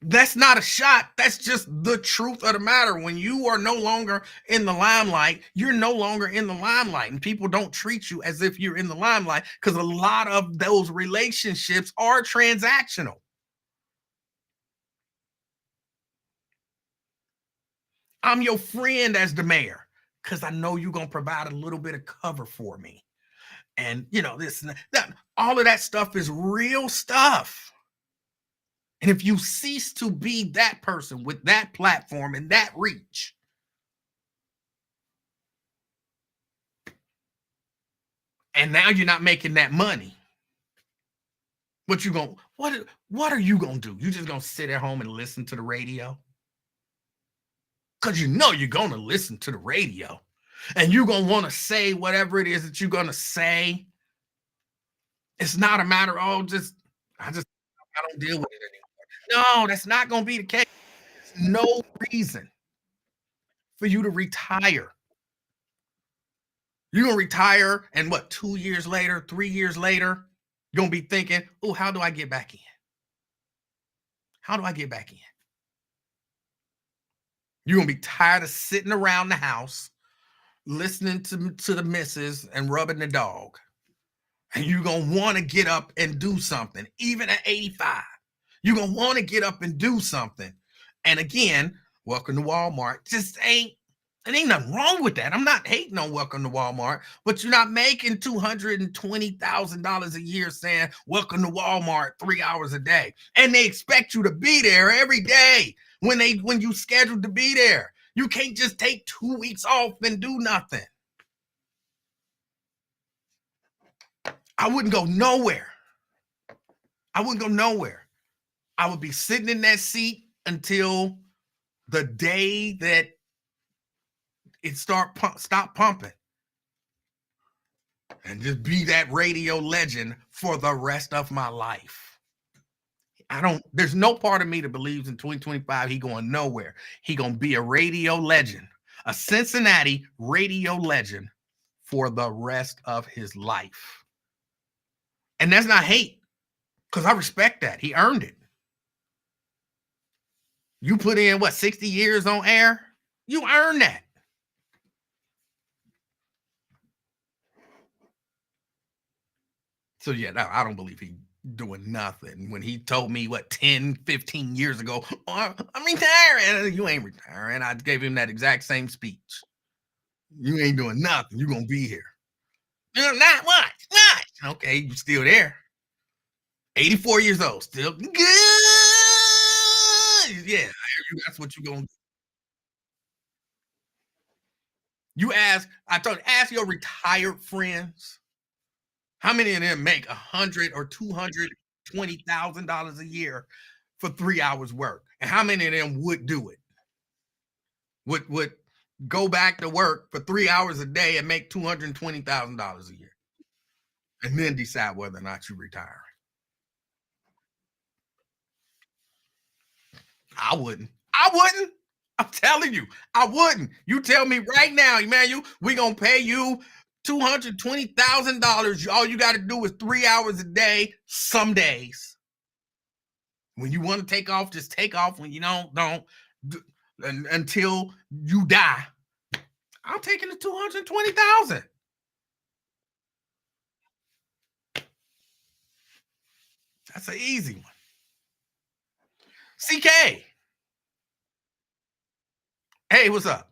That's not a shot. That's just the truth of the matter. When you are no longer in the limelight, you're no longer in the limelight, and people don't treat you as if you're in the limelight because a lot of those relationships are transactional. I'm your friend as the mayor because I know you're going to provide a little bit of cover for me. And, this and that, all of that stuff is real stuff. And if you cease to be that person with that platform and that reach, and now you're not making that money, what are you gonna do? You just gonna sit at home and listen to the radio? Because you know you're gonna listen to the radio. And you're gonna want to say whatever it is that you're gonna say. It's not a matter, oh, I don't deal with it anymore. No, that's not gonna be the case. There's no reason for you to retire. You're gonna retire, and what, 2 years later, 3 years later, you're gonna be thinking, oh, how do I get back in? How do I get back in? You're gonna be tired of sitting around the house listening to the missus and rubbing the dog. And you're gonna want to get up and do something, even at 85. You're gonna want to get up and do something. And again, welcome to Walmart. It ain't nothing wrong with that. I'm not hating on welcome to Walmart, but you're not making $220,000 a year saying welcome to Walmart 3 hours a day. And they expect you to be there every day when you scheduled to be there. You can't just take 2 weeks off and do nothing. I wouldn't go nowhere. I wouldn't go nowhere. I would be sitting in that seat until the day that it stop pumping, and just be that radio legend for the rest of my life. There's no part of me that believes in 2025 he going nowhere. He gonna be a radio legend, a Cincinnati radio legend for the rest of his life. And that's not hate, because I respect that. He earned it. You put in 60 years on air? You earned that. So yeah, no, I don't believe he doing nothing. When he told me 10, 15 years ago, oh, I'm retiring. You ain't retiring. I gave him that exact same speech. You ain't doing nothing. You're gonna be here. Not what? Not. Okay, you still there. 84 years old, still good. Yeah, that's what you're gonna do. Ask your retired friends. How many of them make 100 or $220,000 a year for 3 hours work? And how many of them would do it? Would go back to work for 3 hours a day and make $220,000 a year, and then decide whether or not you retire? I wouldn't. I wouldn't. I'm telling you, I wouldn't. You tell me right now, Emmanuel, we're gonna pay you $220,000. All you got to do is 3 hours a day. Some days, when you want to take off, just take off. When you don't until you die. I'm taking the 220,000. That's an easy one. CK, hey, what's up?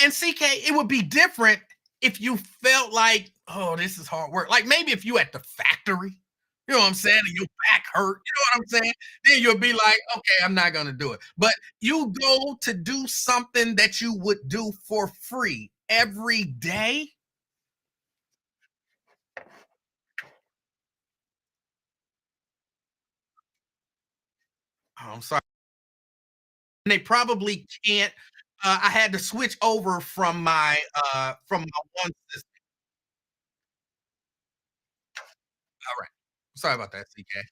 And CK, it would be different if you felt like, oh, this is hard work. Like maybe if you at the factory, you know what I'm saying, and your back hurt, you know what I'm saying? Then you'll be like, okay, I'm not gonna do it. But you go to do something that you would do for free every day. Oh, I'm sorry. And they probably can't. I had to switch over from my one system. All right. Sorry about that, CK.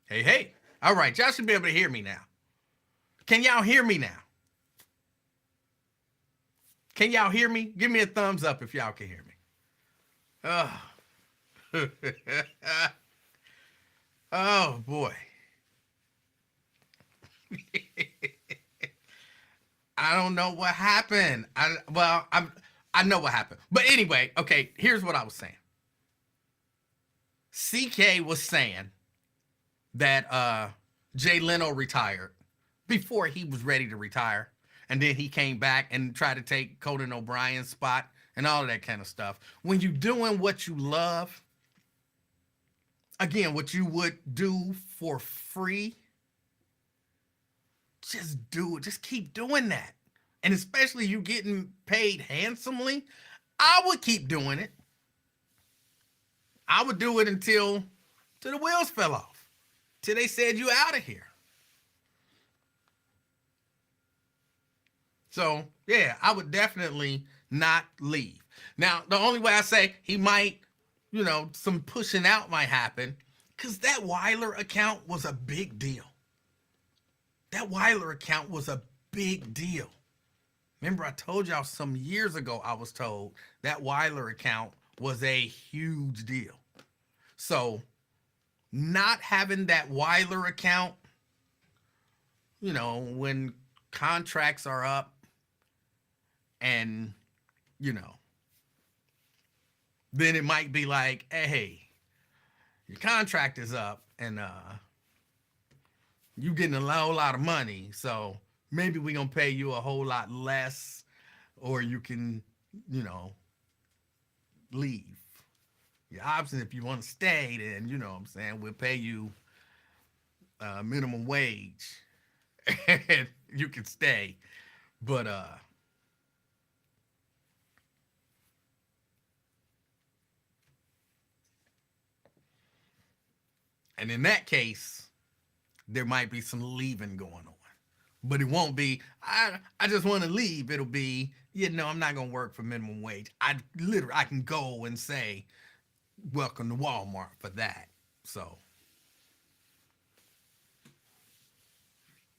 Hey, hey. All right, y'all should be able to hear me now. Can y'all hear me now? Can y'all hear me? Give me a thumbs up if y'all can hear me. Oh, oh boy. I don't know what happened. I know what happened. But anyway, okay, here's what I was saying. CK was saying that Jay Leno retired before he was ready to retire. And then he came back and tried to take Conan O'Brien's spot and all of that kind of stuff. When you're doing what you love, again, what you would do for free, just do it. Just keep doing that. And especially you getting paid handsomely, I would keep doing it. I would do it until the wheels fell off. Till they said you out of here. So, yeah, I would definitely not leave. Now, the only way I say he might, some pushing out might happen, because that Weiler account was a big deal. That Weiler account was a big deal. Remember, I told y'all some years ago, I was told that Weiler account was a huge deal. So, not having that Weiler account, when contracts are up and, then it might be like, hey, your contract is up and you getting a whole lot of money, so maybe we're going to pay you a whole lot less, or you can, leave. Your option, if you want to stay, then, what I'm saying, we'll pay you minimum wage and you can stay. But, and in that case, there might be some leaving going on. But it won't be, I just want to leave. It'll be, I'm not going to work for minimum wage. I can go and say, welcome to Walmart for that. So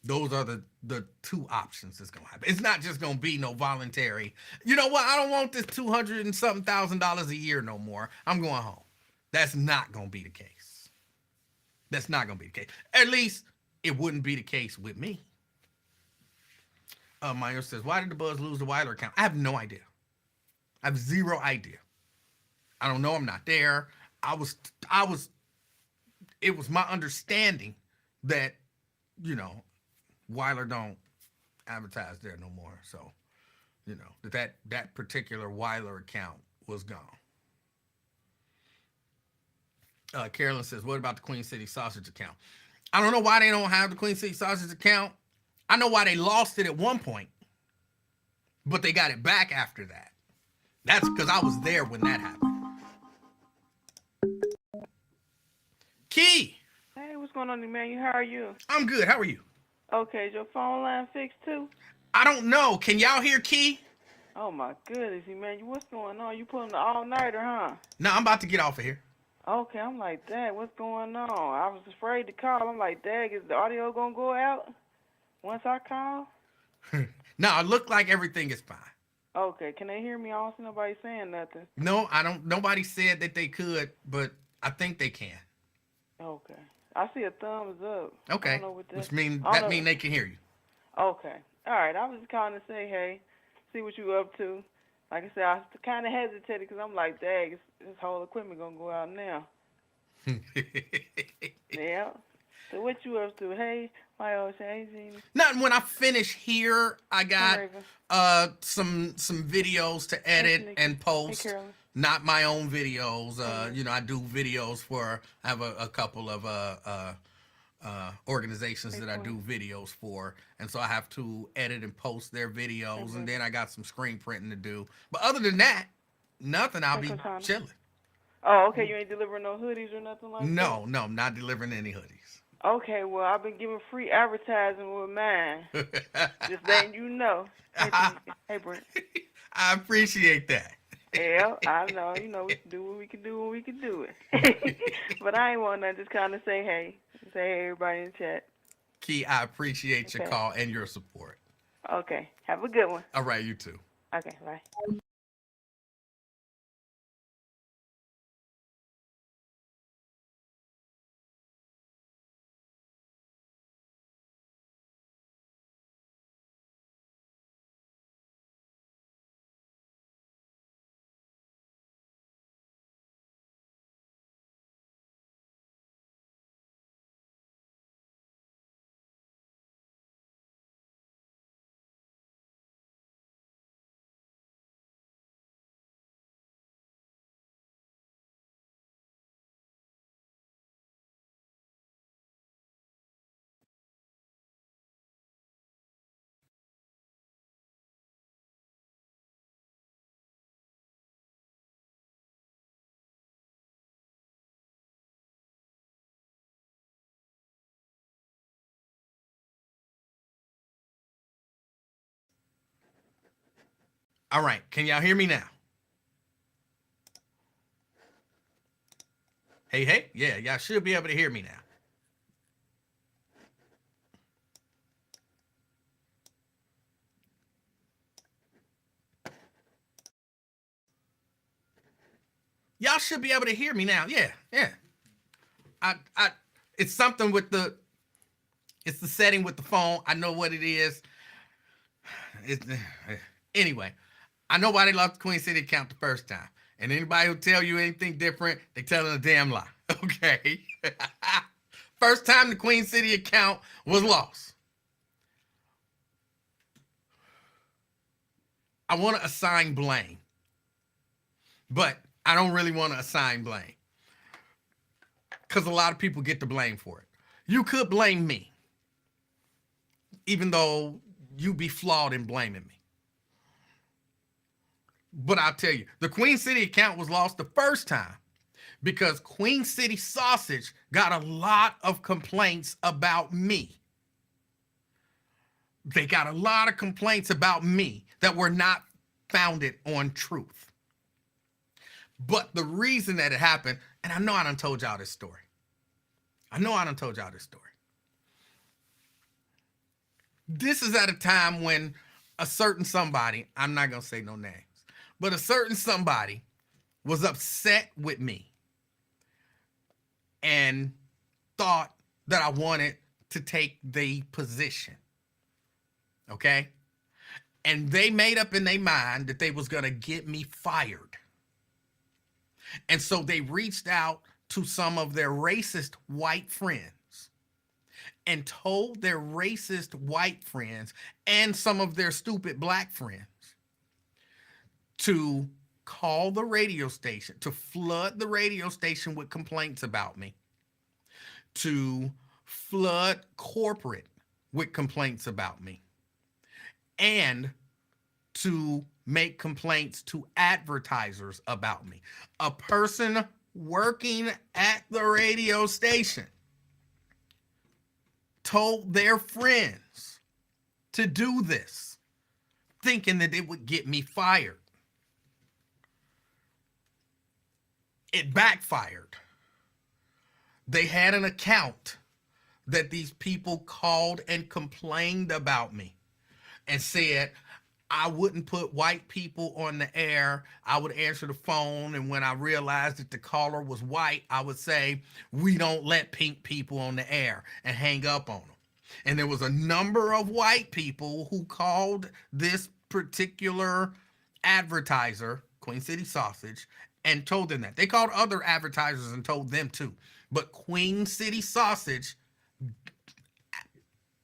those are the two options that's going to happen. It's not just going to be no voluntary, you know what, I don't want this $200 and something thousand a year no more. I'm going home. That's not going to be the case. That's not going to be the case. At least it wouldn't be the case with me. Meyer says, why did the Buzz lose the Weiler account? I have no idea. I have zero idea. I don't know. I'm not there. It was my understanding that, Weiler don't advertise there no more. So, that particular Weiler account was gone. Carolyn says, what about the Queen City Sausage account? I don't know why they don't have the Queen City Sausage account. I know why they lost it at one point, but they got it back after that. That's because I was there when that happened. Key. Hey, what's going on, Emmanuel? How are you? I'm good. How are you? Okay, is your phone line fixed too? I don't know. Can y'all hear Key? Oh my goodness, Emmanuel, what's going on? You pulling the all-nighter, huh? No, I'm about to get off of here. Okay, I'm like, Dad, what's going on? I was afraid to call. I'm like, Dad, is the audio gonna go out once I call? No, it looked like everything is fine. Okay, can they hear me? I don't see nobody saying nothing. No, I don't. Nobody said that they could, but I think they can. Okay, I see a thumbs up. Okay, which means they can hear you. Okay, all right. I was just calling to say, hey, see what you up to. Like I said, I kind of hesitated because I'm like, dang, this whole equipment gonna go out now. Yeah. So what you up to? Hey, my old Shane. Nothing. When I finish here, I got some videos to edit and post. Hey, not my own videos. I do videos for. I have a couple of organizations that I do videos for, and so I have to edit and post their videos, and then I got some screen printing to do. But other than that, nothing. I'll be chilling. Oh, okay. You ain't delivering no hoodies or nothing like that? No, I'm not delivering any hoodies. Okay, well, I've been giving free advertising with mine. Just letting you know. Hey, Brent. I appreciate that. Yeah, I know. We can do what we can do when we can do it. But I ain't want to just kind of say, hey, Say hey everybody in the chat. Key, I appreciate your Okay. call and your support. Okay. Have a good one. All right, you too. Okay. Bye. All right, can y'all hear me now? Hey, hey, yeah, y'all should be able to hear me now. Y'all should be able to hear me now. Yeah, yeah. I, it's something with it's the setting with the phone. I know what it is. It's, anyway, I know why they lost the Queen City account the first time. And anybody who tell you anything different, they telling a damn lie. Okay. First time the Queen City account was lost. I want to assign blame, but I don't really want to assign blame because a lot of people get the blame for it. You could blame me, even though you be flawed in blaming me. But I'll tell you, the Queen City account was lost the first time because Queen City Sausage got a lot of complaints about me. They got a lot of complaints about me that were not founded on truth. But the reason that it happened, and I know I done told y'all this story. This is at a time when a certain somebody, I'm not going to say no names, but a certain somebody was upset with me and thought that I wanted to take the position. Okay? And they made up in their mind that they was going to get me fired. And so they reached out to some of their racist white friends and told their racist white friends and some of their stupid black friends to call the radio station, to flood the radio station with complaints about me, to flood corporate with complaints about me, and to make complaints to advertisers about me. A person working at the radio station told their friends to do this, thinking that it would get me fired. It backfired. They had an account that these people called and complained about me and said I wouldn't put white people on the air. I would answer the phone, and when I realized that the caller was white, I would say, "We don't let pink people on the air," and hang up on them. And there was a number of white people who called this particular advertiser, Queen City Sausage, and told them that. They called other advertisers and told them too. But Queen City Sausage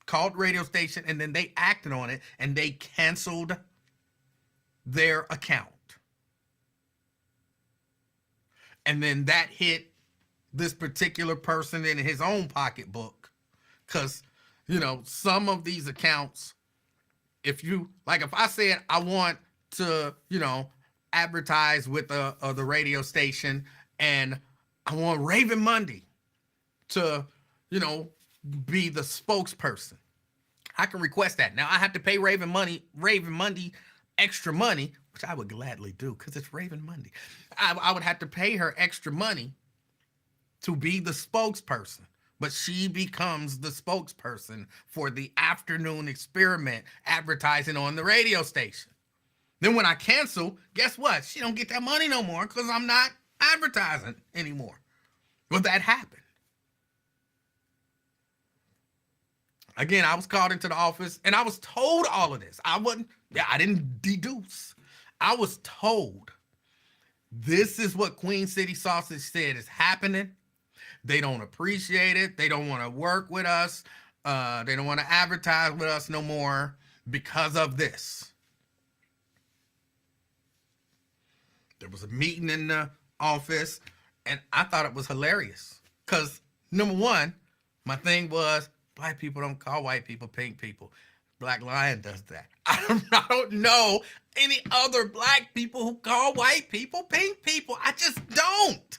called radio station, and then they acted on it, and they canceled their account. And then that hit this particular person in his own pocketbook, because some of these accounts, if I said I want to advertise with the radio station, and I want Raven Monday to be the spokesperson, I can request that. Now I have to pay Raven Monday extra money, which I would gladly do because it's Raven Monday. I would have to pay her extra money to be the spokesperson. but she becomes the spokesperson for the afternoon experiment advertising on the radio station. Then when I cancel, guess what? She don't get that money no more because I'm not advertising anymore. Well, that happened. Again, I was called into the office and I was told all of this. I didn't deduce. I was told this is what Queen City Sausage said is happening. They don't appreciate it. They don't want to work with us. They don't want to advertise with us no more because of this. There was a meeting in the office, and I thought it was hilarious. Because, number one, my thing was, black people don't call white people pink people. Black Lion does that. I don't know any other black people who call white people pink people. I just don't.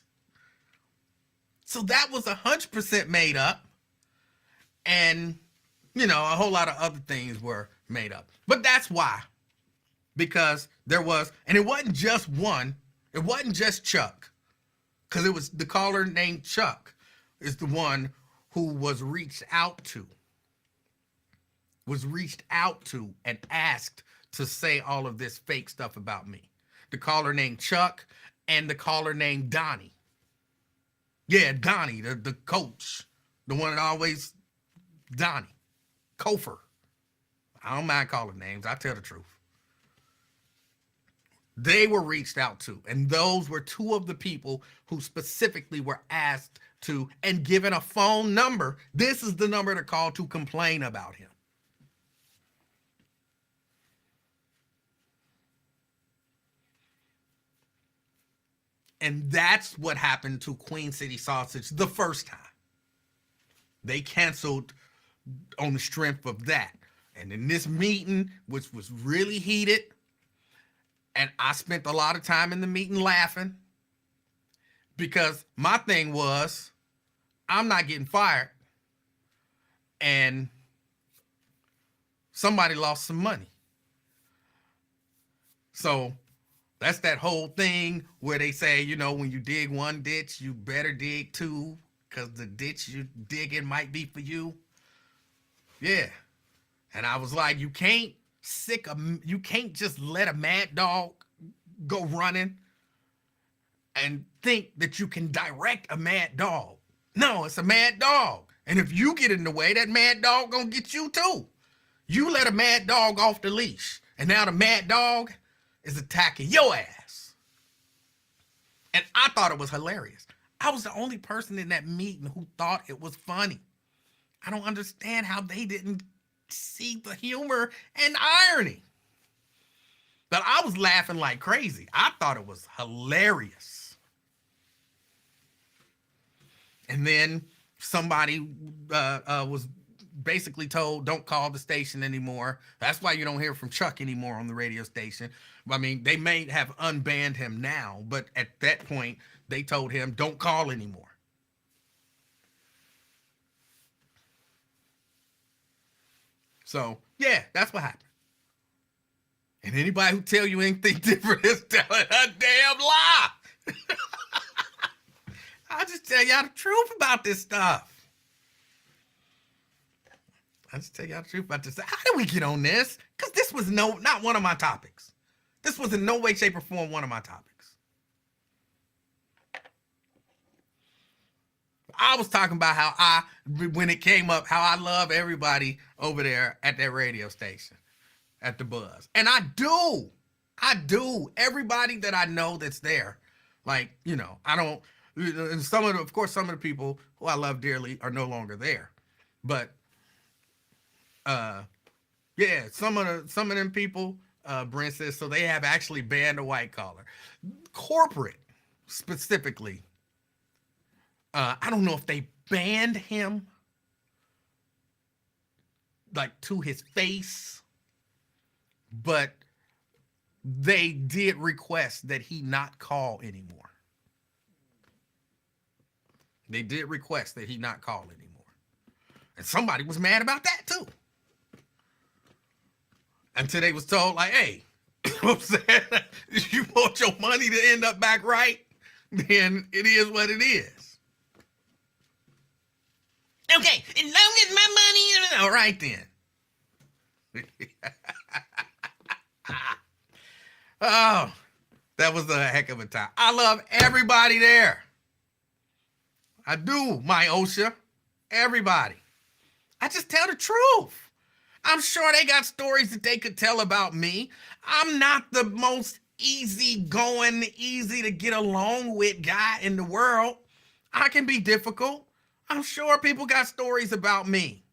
So that was 100% made up. And, a whole lot of other things were made up. But that's why. Because there was, and it wasn't just one. It wasn't just Chuck. Because it was the caller named Chuck is the one who was reached out to and asked to say all of this fake stuff about me. The caller named Chuck and the caller named Donnie. Yeah, Donnie, the coach. The one that always, Donnie. Kofer. I don't mind calling names. I tell the truth. They were reached out to. And those were two of the people who specifically were asked to and given a phone number. This is the number to call to complain about him. And that's what happened to Queen City Sausage the first time. They canceled on the strength of that. And in this meeting, which was really heated, and I spent a lot of time in the meeting laughing, because my thing was, I'm not getting fired, and somebody lost some money. So that's that whole thing where they say, when you dig one ditch, you better dig two, because the ditch you digging might be for you. Yeah. And I was like, you can't just let a mad dog go running and think that you can direct a mad dog. No, it's a mad dog. And if you get in the way, that mad dog gonna get you too. You let a mad dog off the leash, and now the mad dog is attacking your ass. And I thought it was hilarious. I was the only person in that meeting who thought it was funny. I don't understand how they didn't see the humor and irony. But I was laughing like crazy. I thought it was hilarious. And then somebody was basically told, don't call the station anymore. That's why you don't hear from Chuck anymore on the radio station. I mean, they may have unbanned him now, but at that point, they told him, don't call anymore. So, yeah, that's what happened. And anybody who tell you anything different is telling a damn lie. I just tell y'all the truth about this stuff. How did we get on this? Because this was not one of my topics. This was in no way, shape, or form one of my topics. I was talking about when it came up, how I love everybody over there at that radio station, at the Buzz. And I do. Everybody that I know that's there, I don't, and some of the people who I love dearly are no longer there. But, yeah, some of them people, Brent says, so they have actually banned a white collar. Corporate, specifically. I don't know if they banned him, to his face, but they did request that he not call anymore. And somebody was mad about that too. Until they was told, hey, you know what I'm saying? If you want your money to end up back right, then it is what it is. Okay, as long as my money. All right then. Oh, that was a heck of a time. I love everybody there. I do, my OSHA. Everybody. I just tell the truth. I'm sure they got stories that they could tell about me. I'm not the most easy-going, easy to get along with guy in the world. I can be difficult. I'm sure people got stories about me.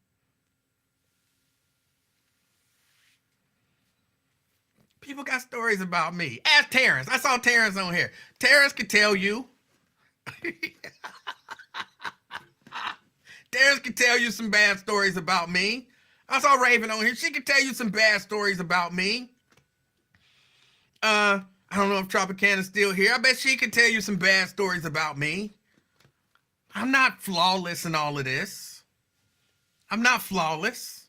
People got stories about me. Ask Terrence. I saw Terrence on here. Terrence could tell you. Terrence could tell you some bad stories about me. I saw Raven on here. She could tell you some bad stories about me. I don't know if Tropicana's still here. I bet she could tell you some bad stories about me. I'm not flawless in all of this. I'm not flawless.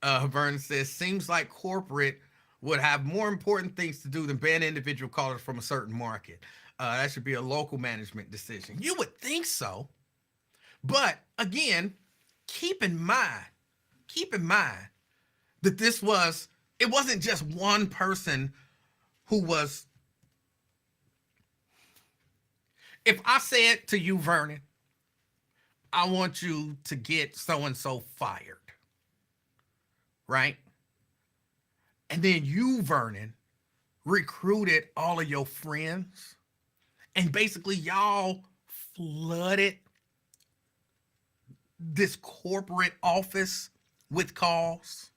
Vernon says, seems like corporate would have more important things to do than ban individual callers from a certain market. That should be a local management decision. You would think so. But again, keep in mind, keep in mind that it wasn't just one person who was. If I said to you, Vernon, I want you to get so and so fired, right? And then you, Vernon, recruited all of your friends, and basically y'all flooded this corporate office with calls.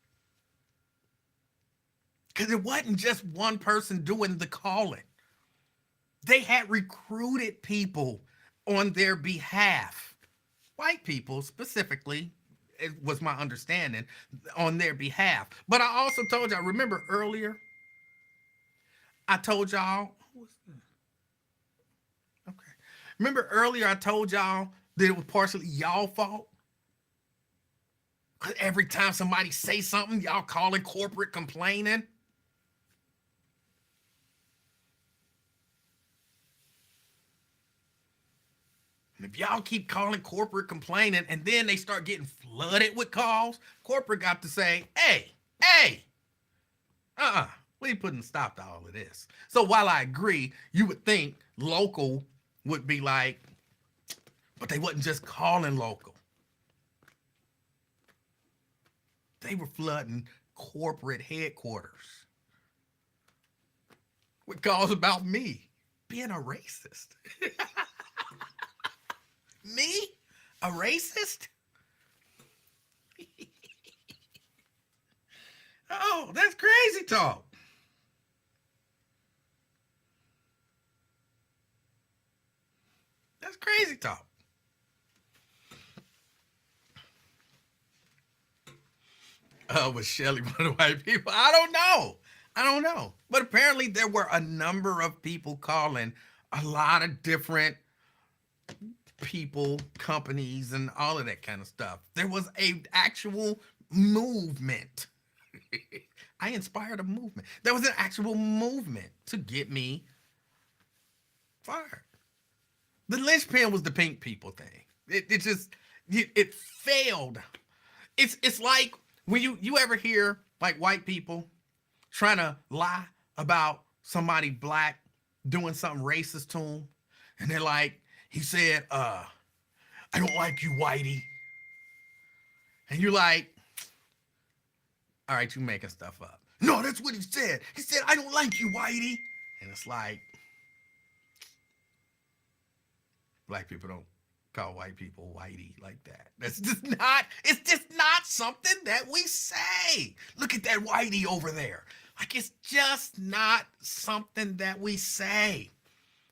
Because it wasn't just one person doing the calling. They had recruited people on their behalf. White people specifically, it was my understanding, on their behalf. But I also told y'all, remember earlier, I told y'all, okay. Remember earlier I told y'all that it was partially y'all fault? Because every time somebody say something, y'all calling corporate complaining. And if y'all keep calling corporate complaining and then they start getting flooded with calls, corporate got to say, hey, we putting a stop to all of this. So while I agree, you would think local would be like, but they wasn't just calling local. They were flooding corporate headquarters with calls about me being a racist. Me? A racist? Oh, that's crazy talk. That's crazy talk. Was Shelly one of the white people? I don't know. I don't know. But apparently there were a number of people calling a lot of different people, companies, and all of that kind of stuff. There was a actual movement. I inspired a movement. There was an actual movement to get me fired. The linchpin was the pink people thing. It just it failed. It's like when you ever hear like white people trying to lie about somebody black doing something racist to them, and they're like, he said, I don't like you, Whitey. And you're like, all right, you making stuff up. No, that's what he said. He said, I don't like you, Whitey. And it's like, black people don't call white people whitey like that. It's just not something that we say. Look at that whitey over there. Like, it's just not something that we say.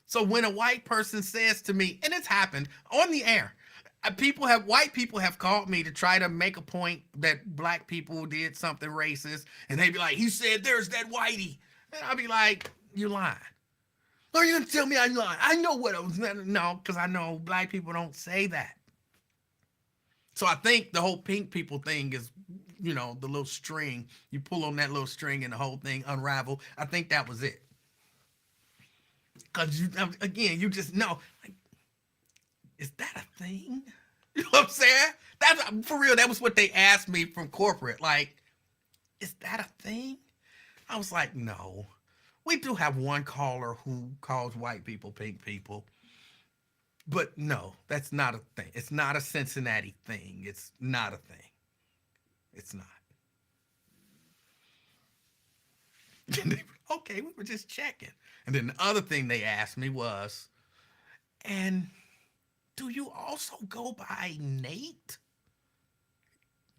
So when a white person says to me, and it's happened on the air, white people have called me to try to make a point that black people did something racist, and they'd be like, he said there's that whitey. And I'll be like, you lying. Are you gonna tell me I'm lying? I know what I was. No, because I know black people don't say that. So I think the whole pink people thing is, the little string. You pull on that little string and the whole thing unravel. I think that was it. Cause you again, you just know, like, is that a thing? You know what I'm saying? That's for real. That was what they asked me from corporate. Like, is that a thing? I was like, no. We do have one caller who calls white people pink people, but no, that's not a thing. It's not a Cincinnati thing. It's not a thing. It's not. Okay, we were just checking. And then the other thing they asked me was, and do you also go by Nate?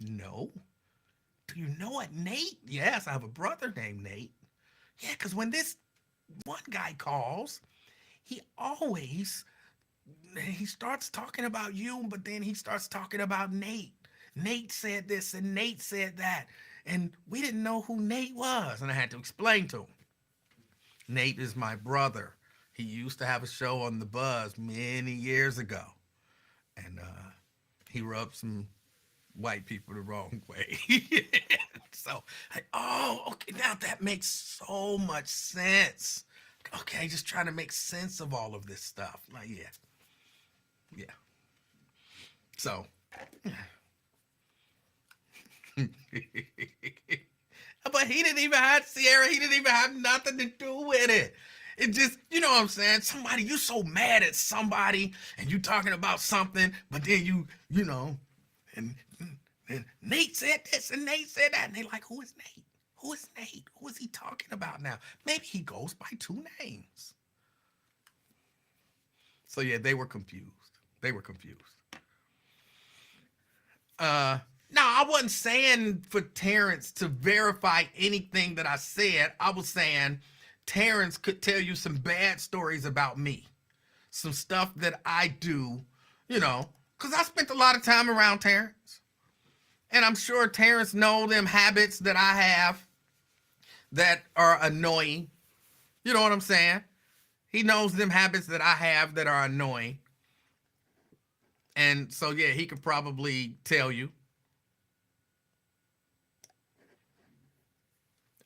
No. Do you know a Nate? Yes, I have a brother named Nate. Yeah, because when this one guy calls, he always he starts talking about you, but then he starts talking about Nate. Nate said this and Nate said that. And we didn't know who Nate was. And I had to explain to him. Nate is my brother. He used to have a show on the Buzz many years ago. And he rubbed some white people the wrong way. So, like, oh, okay, now that makes so much sense. Okay, just trying to make sense of all of this stuff. Like, yeah. Yeah. So, but he didn't even have Sierra. He didn't even have nothing to do with it. It just, you know what I'm saying? Somebody, you so mad at somebody and you talking about something, but then you know, and, and Nate said this and Nate said that. And they like, who is Nate? Who is Nate? Who is he talking about now? Maybe he goes by two names. So yeah, they were confused. They were confused. No, I wasn't saying for Terrence to verify anything that I said. I was saying Terrence could tell you some bad stories about me, some stuff that I do, you know, because I spent a lot of time around Terrence. And I'm sure Terrence know them habits that I have that are annoying. You know what I'm saying? He knows them habits that I have that are annoying. And so, yeah, he could probably tell you.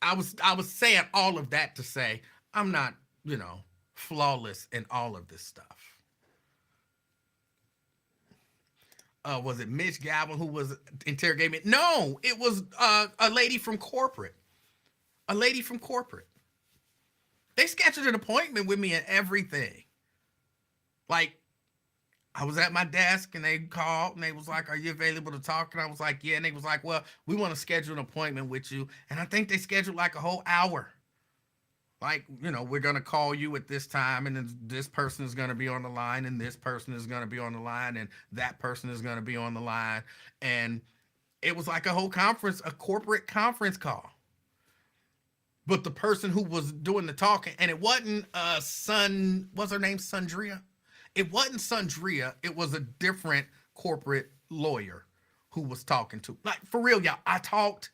I was saying all of that to say I'm not, you know, flawless in all of this stuff. Was it Mitch Galvin who was interrogating me? No, it was a lady from corporate. A lady from corporate. They scheduled an appointment with me and everything. Like, I was at my desk and they called and they was like, "Are you available to talk?" And I was like, "Yeah." And they was like, "Well, we want to schedule an appointment with you." And I think they scheduled like a whole hour. Like, you know, we're gonna call you at this time, and then this person is gonna be on the line, and this person is gonna be on the line, and that person is gonna be on the line. And it was like a whole conference, a corporate conference call. But the person who was doing the talking, and it wasn't what's her name, Sundria? It wasn't Sundria. It was a different corporate lawyer who was talking to. Like, for real, y'all, I talked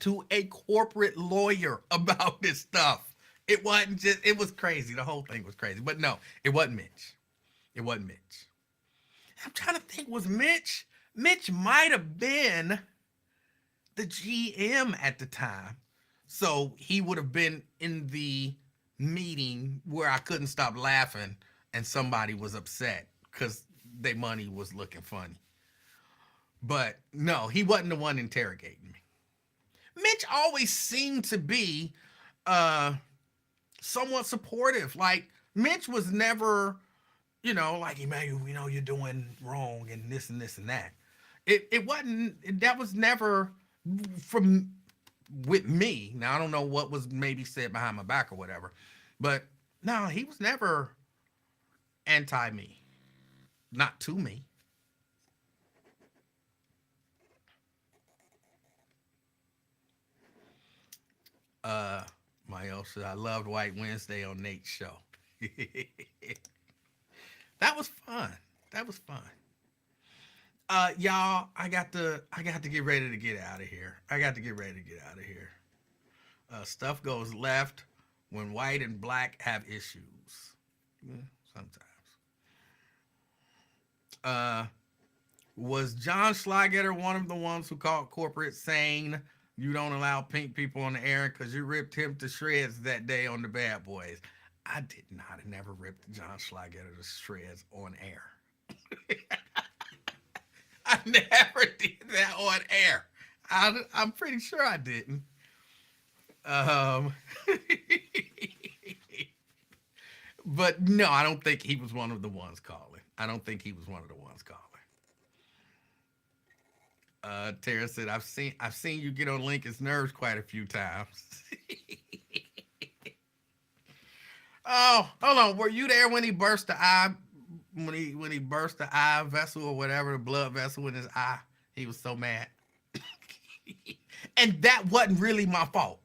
to a corporate lawyer about this stuff. It wasn't just, it was crazy. The whole thing was crazy. But no, it wasn't Mitch. It wasn't Mitch. I'm trying to think, was Mitch? Mitch might have been the GM at the time. So he would have been in the meeting where I couldn't stop laughing and somebody was upset because their money was looking funny. But no, he wasn't the one interrogating me. Mitch always seemed to be uh somewhat supportive. Like, Mitch was never, you know, like, Emmanuel, you know, you're doing wrong and this and this and that. It wasn't, that was never from with me. Now I don't know what was maybe said behind my back or whatever, but no, he was never anti me, not to me. Uh, my else, I loved White Wednesday on Nate's show. That was fun. That was fun. Y'all, I got to get ready to get out of here. I got to get ready to get out of here. Stuff goes left when white and black have issues. Yeah, sometimes. Uh, was John Schlagetter one of the ones who called corporate saying you don't allow pink people on the air because you ripped him to shreds that day on the Bad Boys? I did not. I never ripped John Schlagetter to shreds on air. I never did that on air. I'm pretty sure I didn't. Um, but no, I don't think he was one of the ones calling. I don't think he was one of the ones calling. Tara said, "I've seen you get on Lincoln's nerves quite a few times." Oh, hold on. Were you there when he burst the eye? When he burst the eye vessel or whatever, the blood vessel in his eye? He was so mad, and that wasn't really my fault.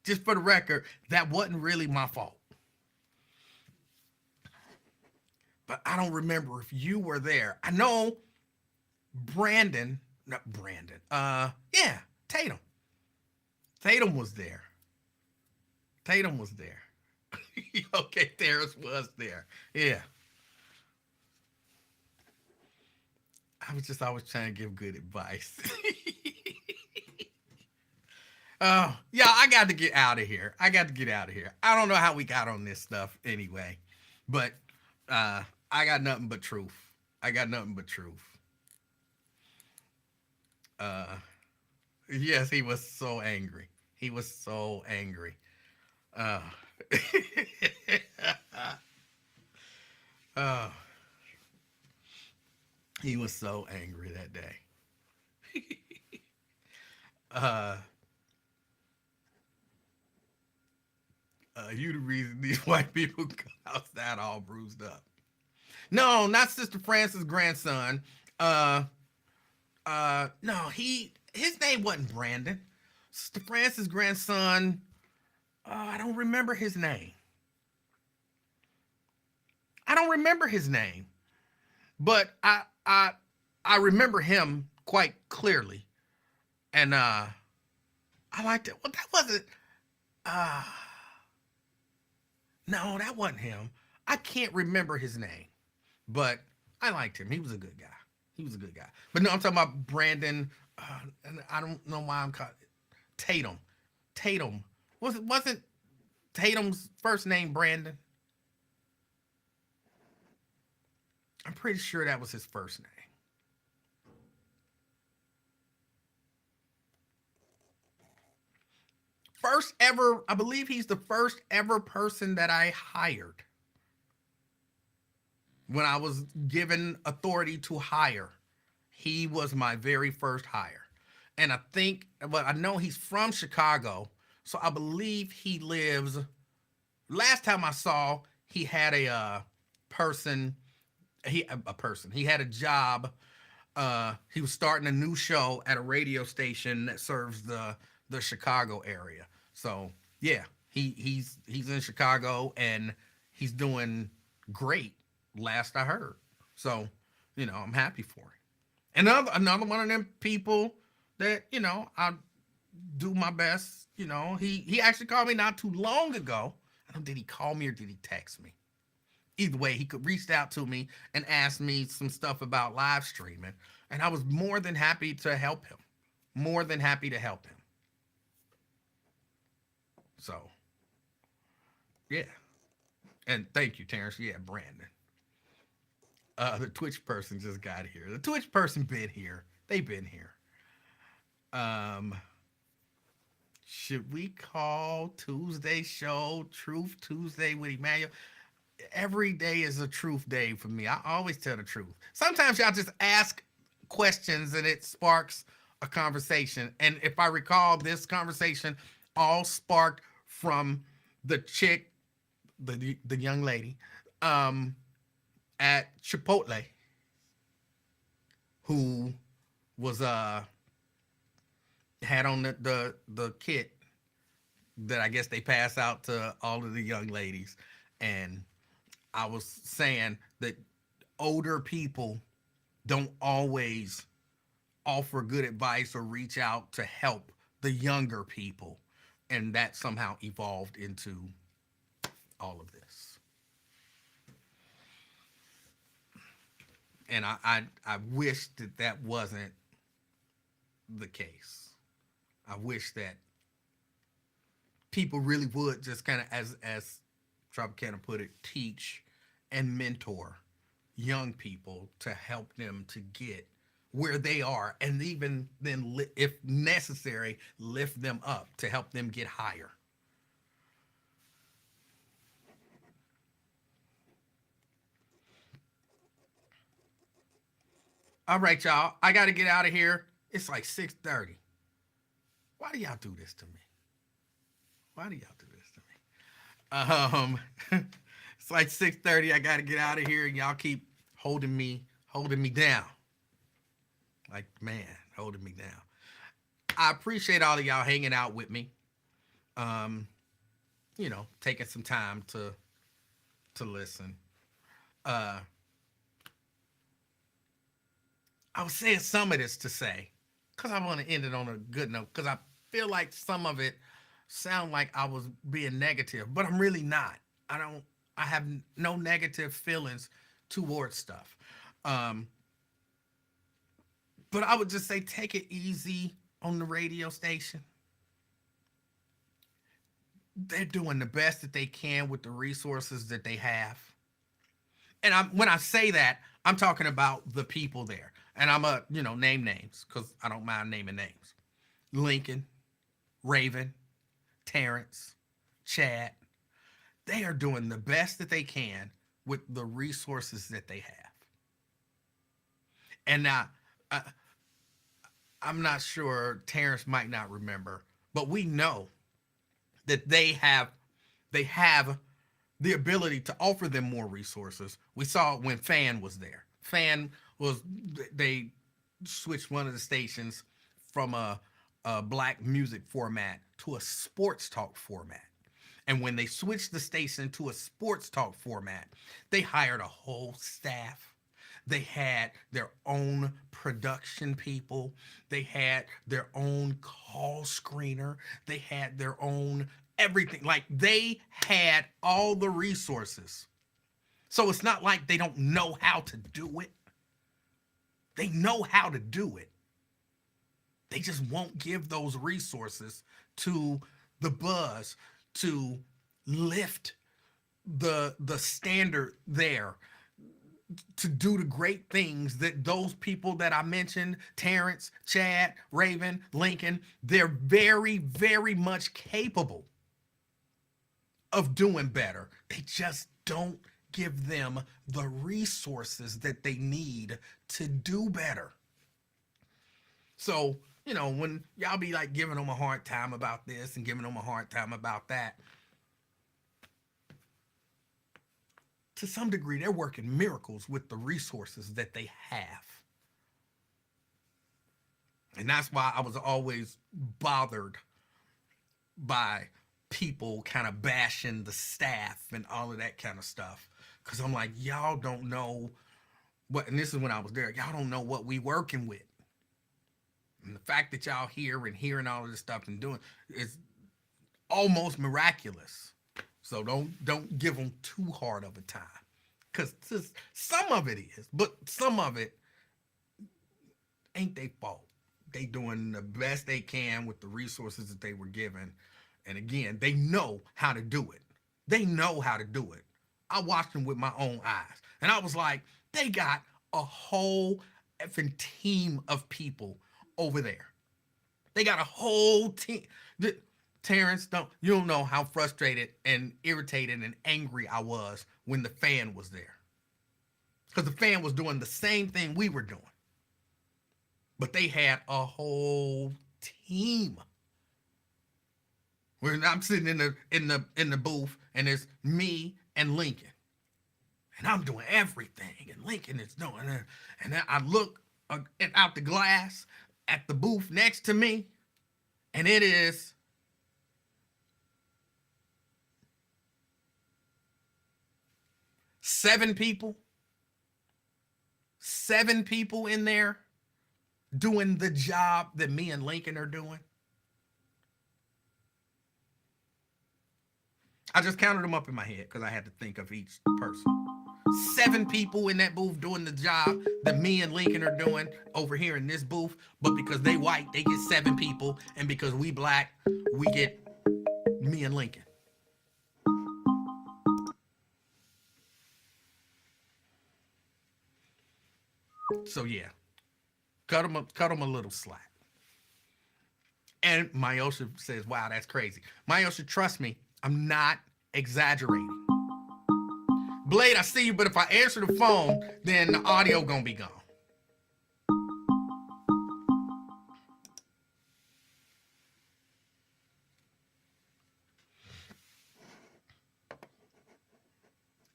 Just for the record, that wasn't really my fault. But I don't remember if you were there. I know Brandon, not Brandon. Yeah, Tatum. Tatum was there. Tatum was there. Okay, Terrace was there. Yeah. I was just always trying to give good advice. Yeah, I got to get out of here. I got to get out of here. I don't know how we got on this stuff anyway, but I got nothing but truth. I got nothing but truth. Uh, yes, he was so angry. He was so angry. Uh, uh, he was so angry that day. Uh, you the reason these white people come outside all bruised up. No, not Sister Francis' grandson. Uh, no, his name wasn't Brandon. Sister Francis' grandson. I don't remember his name. I don't remember his name, but I remember him quite clearly, and I liked it. Well, that wasn't. Uh, no, that wasn't him. I can't remember his name, but I liked him. He was a good guy. He was a good guy. But no, I'm talking about Brandon. And I don't know why I'm called Tatum. Tatum wasn't Tatum's first name Brandon? I'm pretty sure that was his first name. First ever, I believe he's the first ever person that I hired when I was given authority to hire. He was my very first hire. And I think, well, I know he's from Chicago. So I believe he lives, last time I saw, he had person, a person, he had a job. He was starting a new show at a radio station that serves the Chicago area. So yeah, he's in Chicago and he's doing great. Last I heard, so I'm happy for him. Another one of them people that I do my best. He actually called me not too long ago. I don't know, did he call me or did he text me? Either way, he could reached out to me and asked me some stuff about live streaming, and I was more than happy to help him. More than happy to help him. So yeah, and thank you, Terrence. Yeah, Brandon. The Twitch person just got here. The Twitch person been here. They've been here. Um, should we call Tuesday show Truth Tuesday with Emmanuel? Every day is a truth day for me. I always tell the truth. Sometimes y'all just ask questions and it sparks a conversation. And if I recall, this conversation all sparked from the chick, the young lady, at Chipotle, who was had on the kit that I guess they pass out to all of the young ladies, and I was saying that older people don't always offer good advice or reach out to help the younger people, and that somehow evolved into all of this. And I wish that wasn't the case. I wish that people really would just kind of as Tropicana put it, teach and mentor young people to help them to get where they are, and even then, if necessary, lift them up to help them get higher. All right, y'all. I got to get out of here. It's like 6:30. Why do y'all do this to me? Why do y'all do this to me? It's like 6:30. I got to get out of here, and y'all keep holding me down. Like, man, holding me down. I appreciate all of y'all hanging out with me. Um, taking some time to listen. Uh, I was saying some of this to say, because I want to end it on a good note, because I feel like some of it sound like I was being negative, but I'm really not. I have no negative feelings towards stuff. Um, but I would just say take it easy on the radio station. They're doing the best that they can with the resources that they have. And when I say that, I'm talking about the people there. And I'm name names because I don't mind naming names. Lincoln, Raven, Terrence, Chad. They are doing the best that they can with the resources that they have. And now, I'm not sure, Terrence might not remember, but we know that they have the ability to offer them more resources. We saw it when Fan was there. Fan was they switched one of the stations from a black music format to a sports talk format. And when they switched the station to a sports talk format, they hired a whole staff. They had their own production people. They had their own call screener. They had their own everything. Like they had all the resources. So it's not like they don't know how to do it. They know how to do it. They just won't give those resources to the buzz to lift the standard there, to do the great things that those people that I mentioned, Terrence, Chad, Raven, Lincoln, they're very, very much capable of doing better. They just don't give them the resources that they need to do better. So, when y'all be like giving them a hard time about this and giving them a hard time about that, to some degree, they're working miracles with the resources that they have. And that's why I was always bothered by people kind of bashing the staff and all of that kind of stuff. Because I'm like, y'all don't know what, and this is when I was there, y'all don't know what we working with. And the fact that y'all here and hearing all of this stuff and doing is almost miraculous. So don't give them too hard of a time. Because some of it is, but some of it ain't their fault. They doing the best they can with the resources that they were given. And again, they know how to do it. They know how to do it. I watched them with my own eyes. And I was like, they got a whole effing team of people over there. They got a whole team. Terrence, you don't know how frustrated and irritated and angry I was when the Fan was there. Because the Fan was doing the same thing we were doing. But they had a whole team. When I'm sitting in the booth and it's me and Lincoln. And I'm doing everything. And Lincoln is doing it. And then I look out the glass at the booth next to me. And it is seven people in there doing the job that me and Lincoln are doing. I just counted them up in my head because I had to think of each person. 7 people in that booth doing the job that me and Lincoln are doing over here in this booth, but because they white, they get 7 people, and because we black, we get me and Lincoln. So yeah, cut them a little slack. And Mayosha says, "Wow, that's crazy." Mayosha, trust me, I'm not exaggerating. Blade, I see you, but if I answer the phone, then the audio gonna be gone.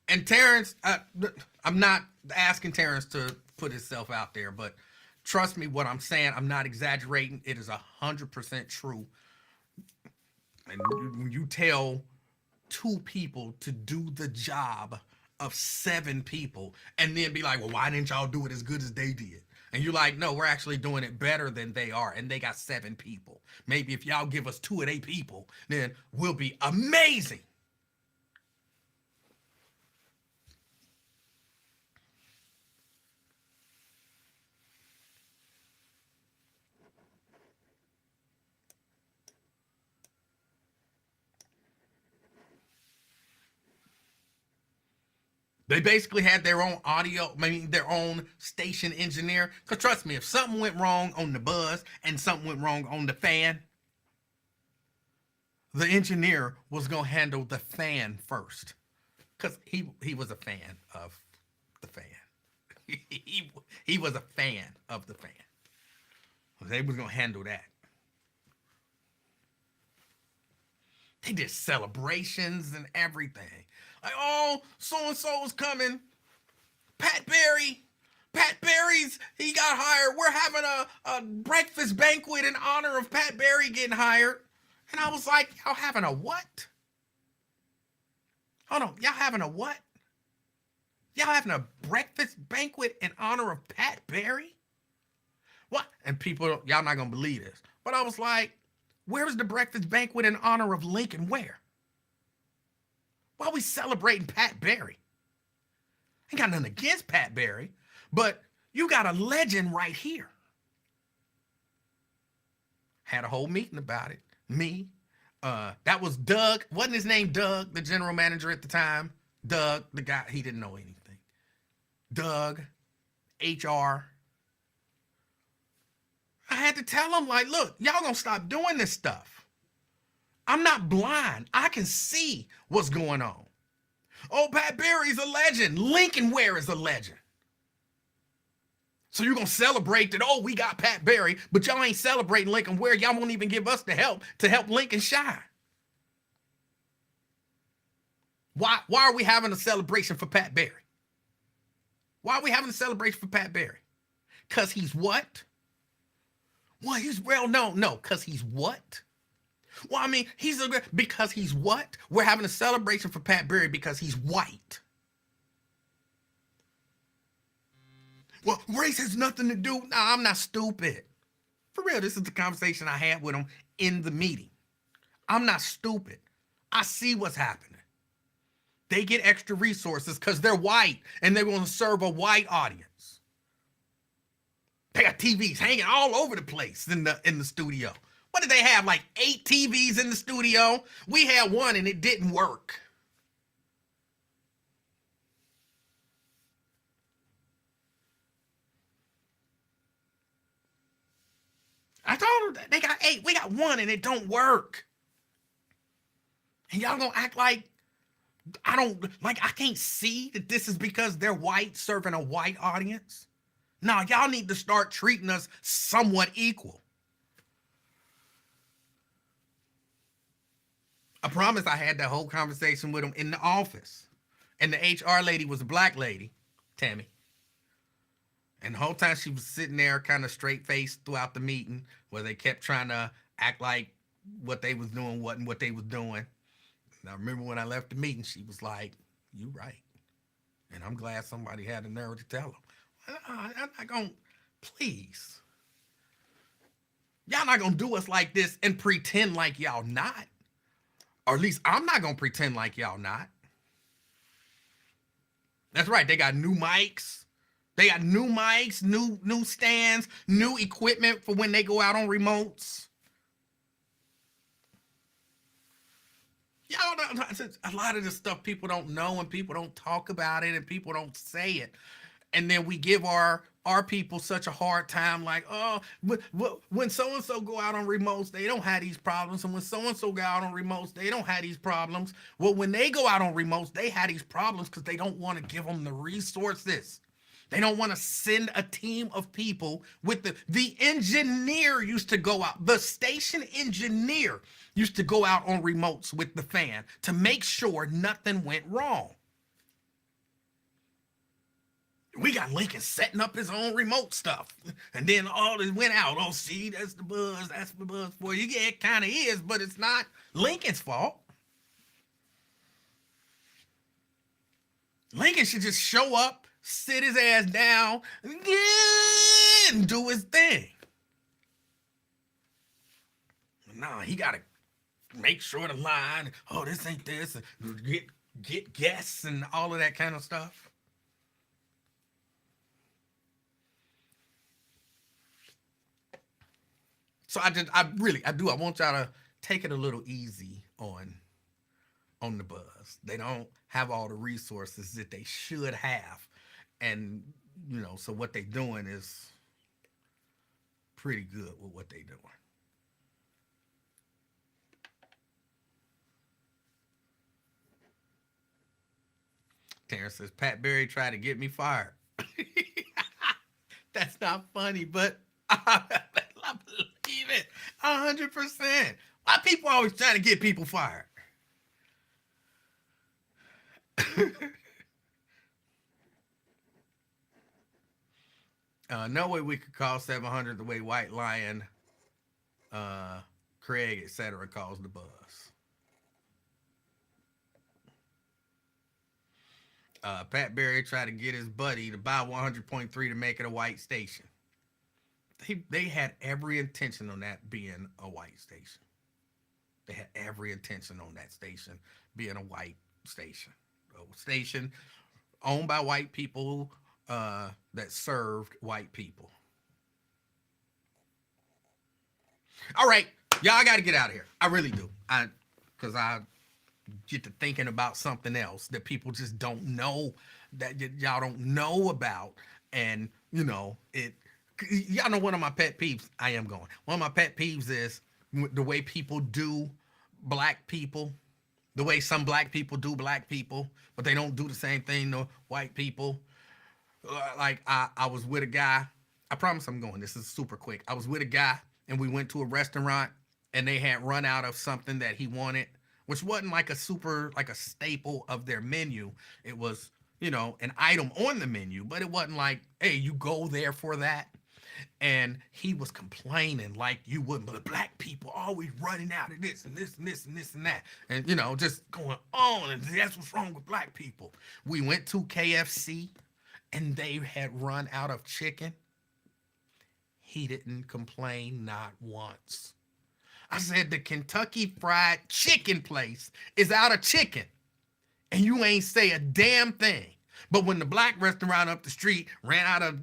And Terrence, I'm not asking Terrence to put himself out there, but trust me, what I'm saying, I'm not exaggerating. It is 100% true. And when you tell two people to do the job of seven people, and then be like, "Well, why didn't y'all do it as good as they did?" And you're like, "No, we're actually doing it better than they are, and they got seven people. Maybe if y'all give us two of their people, then we'll be amazing." They basically had their own audio, I mean, their own station engineer. Because trust me, if something went wrong on the buzz and something went wrong on the fan, the engineer was going to handle the fan first. Because he was a fan of the fan. he was a fan of the fan. They was going to handle that. They did celebrations and everything. Like, oh, so and so is coming. Pat Barry. Pat Barry's, he got hired. We're having a breakfast banquet in honor of Pat Barry getting hired. And I was like, y'all having a what? Hold on, y'all having a what? Y'all having a breakfast banquet in honor of Pat Barry? What? And people, y'all not gonna believe this. But I was like, where's the breakfast banquet in honor of Lincoln Ware? Why are we celebrating Pat Barry? Ain't got nothing against Pat Barry, but you got a legend right here. Had a whole meeting about it. Me. That was Doug. Wasn't his name Doug, the general manager at the time? Doug, the guy, he didn't know anything. Doug, HR. I had to tell him, like, look, y'all gonna stop doing this stuff. I'm not blind. I can see what's going on. Oh, Pat Barry's a legend. Lincoln Ware is a legend. So you're going to celebrate that, oh, we got Pat Barry, but y'all ain't celebrating Lincoln Ware. Y'all won't even give us the help to help Lincoln shine. Why are we having a celebration for Pat Barry? Why are we having a celebration for Pat Barry? Because he's what? Well, he's well known. No, because he's what? Well, I mean, because he's what? We're having a celebration for Pat Barry because he's white. Well, race has nothing to do. No, I'm not stupid. For real, this is the conversation I had with him in the meeting. I'm not stupid. I see what's happening. They get extra resources because they're white and they want to serve a white audience. They got TVs hanging all over the place in the studio. What did they have? Like 8 TVs in the studio? We had one and it didn't work. I told them they got 8. We got one and it don't work. And y'all gonna act like I can't see that this is because they're white serving a white audience? No, y'all need to start treating us somewhat equal. I promise I had that whole conversation with him in the office. And the HR lady was a black lady, Tammy. And the whole time she was sitting there kind of straight faced throughout the meeting where they kept trying to act like what they was doing wasn't what they was doing. And I remember when I left the meeting, she was like, "You right." And I'm glad somebody had the nerve to tell them. I'm not going to, please. Y'all not going to do us like this and pretend like y'all not. Or at least I'm not going to pretend like y'all not. That's right. They got new mics. They got new mics, new stands, new equipment for when they go out on remotes. Y'all don't, a lot of this stuff people don't know and people don't talk about it and people don't say it. And then we give our people such a hard time, like, oh, when so and so go out on remotes, they don't have these problems, and when so and so go out on remotes, they don't have these problems. Well, when they go out on remotes, they have these problems because they don't want to give them the resources. They don't want to send a team of people with the engineer used to go out. The station engineer used to go out on remotes with the fan to make sure nothing went wrong. We got Lincoln setting up his own remote stuff. And then all this went out. Oh, see, that's the buzz. That's the buzz for you. Yeah, it kind of is, but it's not Lincoln's fault. Lincoln should just show up, sit his ass down, and do his thing. Nah, he got to make sure the line, oh, this ain't this, and get guests and all of that kind of stuff. So I want y'all to take it a little easy on the buzz. They don't have all the resources that they should have, and so what they doing is pretty good with what they doing. Terrence says Pat Berry tried to get me fired. That's not funny, but I believe it 100%. Why people always trying to get people fired? No way we could call 700 the way White Lion, Craig, etc. calls the buzz. Pat Berry tried to get his buddy to buy 100.3 to make it a white station. They had every intention on that being a white station. They had every intention on that station being a white station. A station owned by white people that served white people. All right, y'all got to get out of here. I really do. Because I get to thinking about something else that people just don't know, that y'all don't know about. And, y'all know one of my pet peeves, one of my pet peeves is the way people do black people, the way some black people do black people, but they don't do the same thing to white people. Like I was with a guy, I promise I'm going, this is super quick. I was with a guy and we went to a restaurant and they had run out of something that he wanted, which wasn't like a staple of their menu. It was, an item on the menu, but it wasn't like, hey, you go there for that. And he was complaining like you wouldn't, but the black people always running out of this and this and this and this and that. And, just going on. And that's what's wrong with black people. We went to KFC and they had run out of chicken. He didn't complain not once. I said, the Kentucky Fried Chicken place is out of chicken. And you ain't say a damn thing. But when the black restaurant up the street ran out of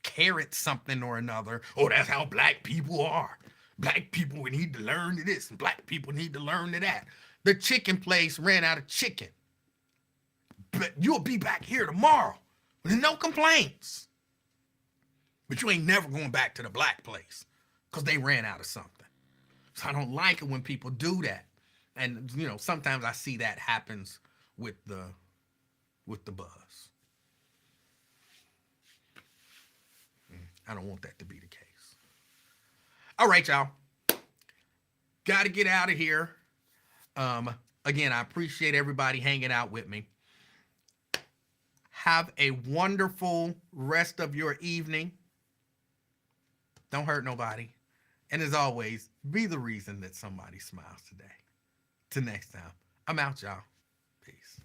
carrot something or another, oh, that's how black people are. Black people need to learn this, and black people need to learn that. The chicken place ran out of chicken. But you'll be back here tomorrow with no complaints. But you ain't never going back to the black place because they ran out of something. So I don't like it when people do that. And, sometimes I see that happens with the buzz. I don't want that to be the case. All right, y'all. Got to get out of here. Again, I appreciate everybody hanging out with me. Have a wonderful rest of your evening. Don't hurt nobody. And as always, be the reason that somebody smiles today. Till next time, I'm out, y'all. Peace.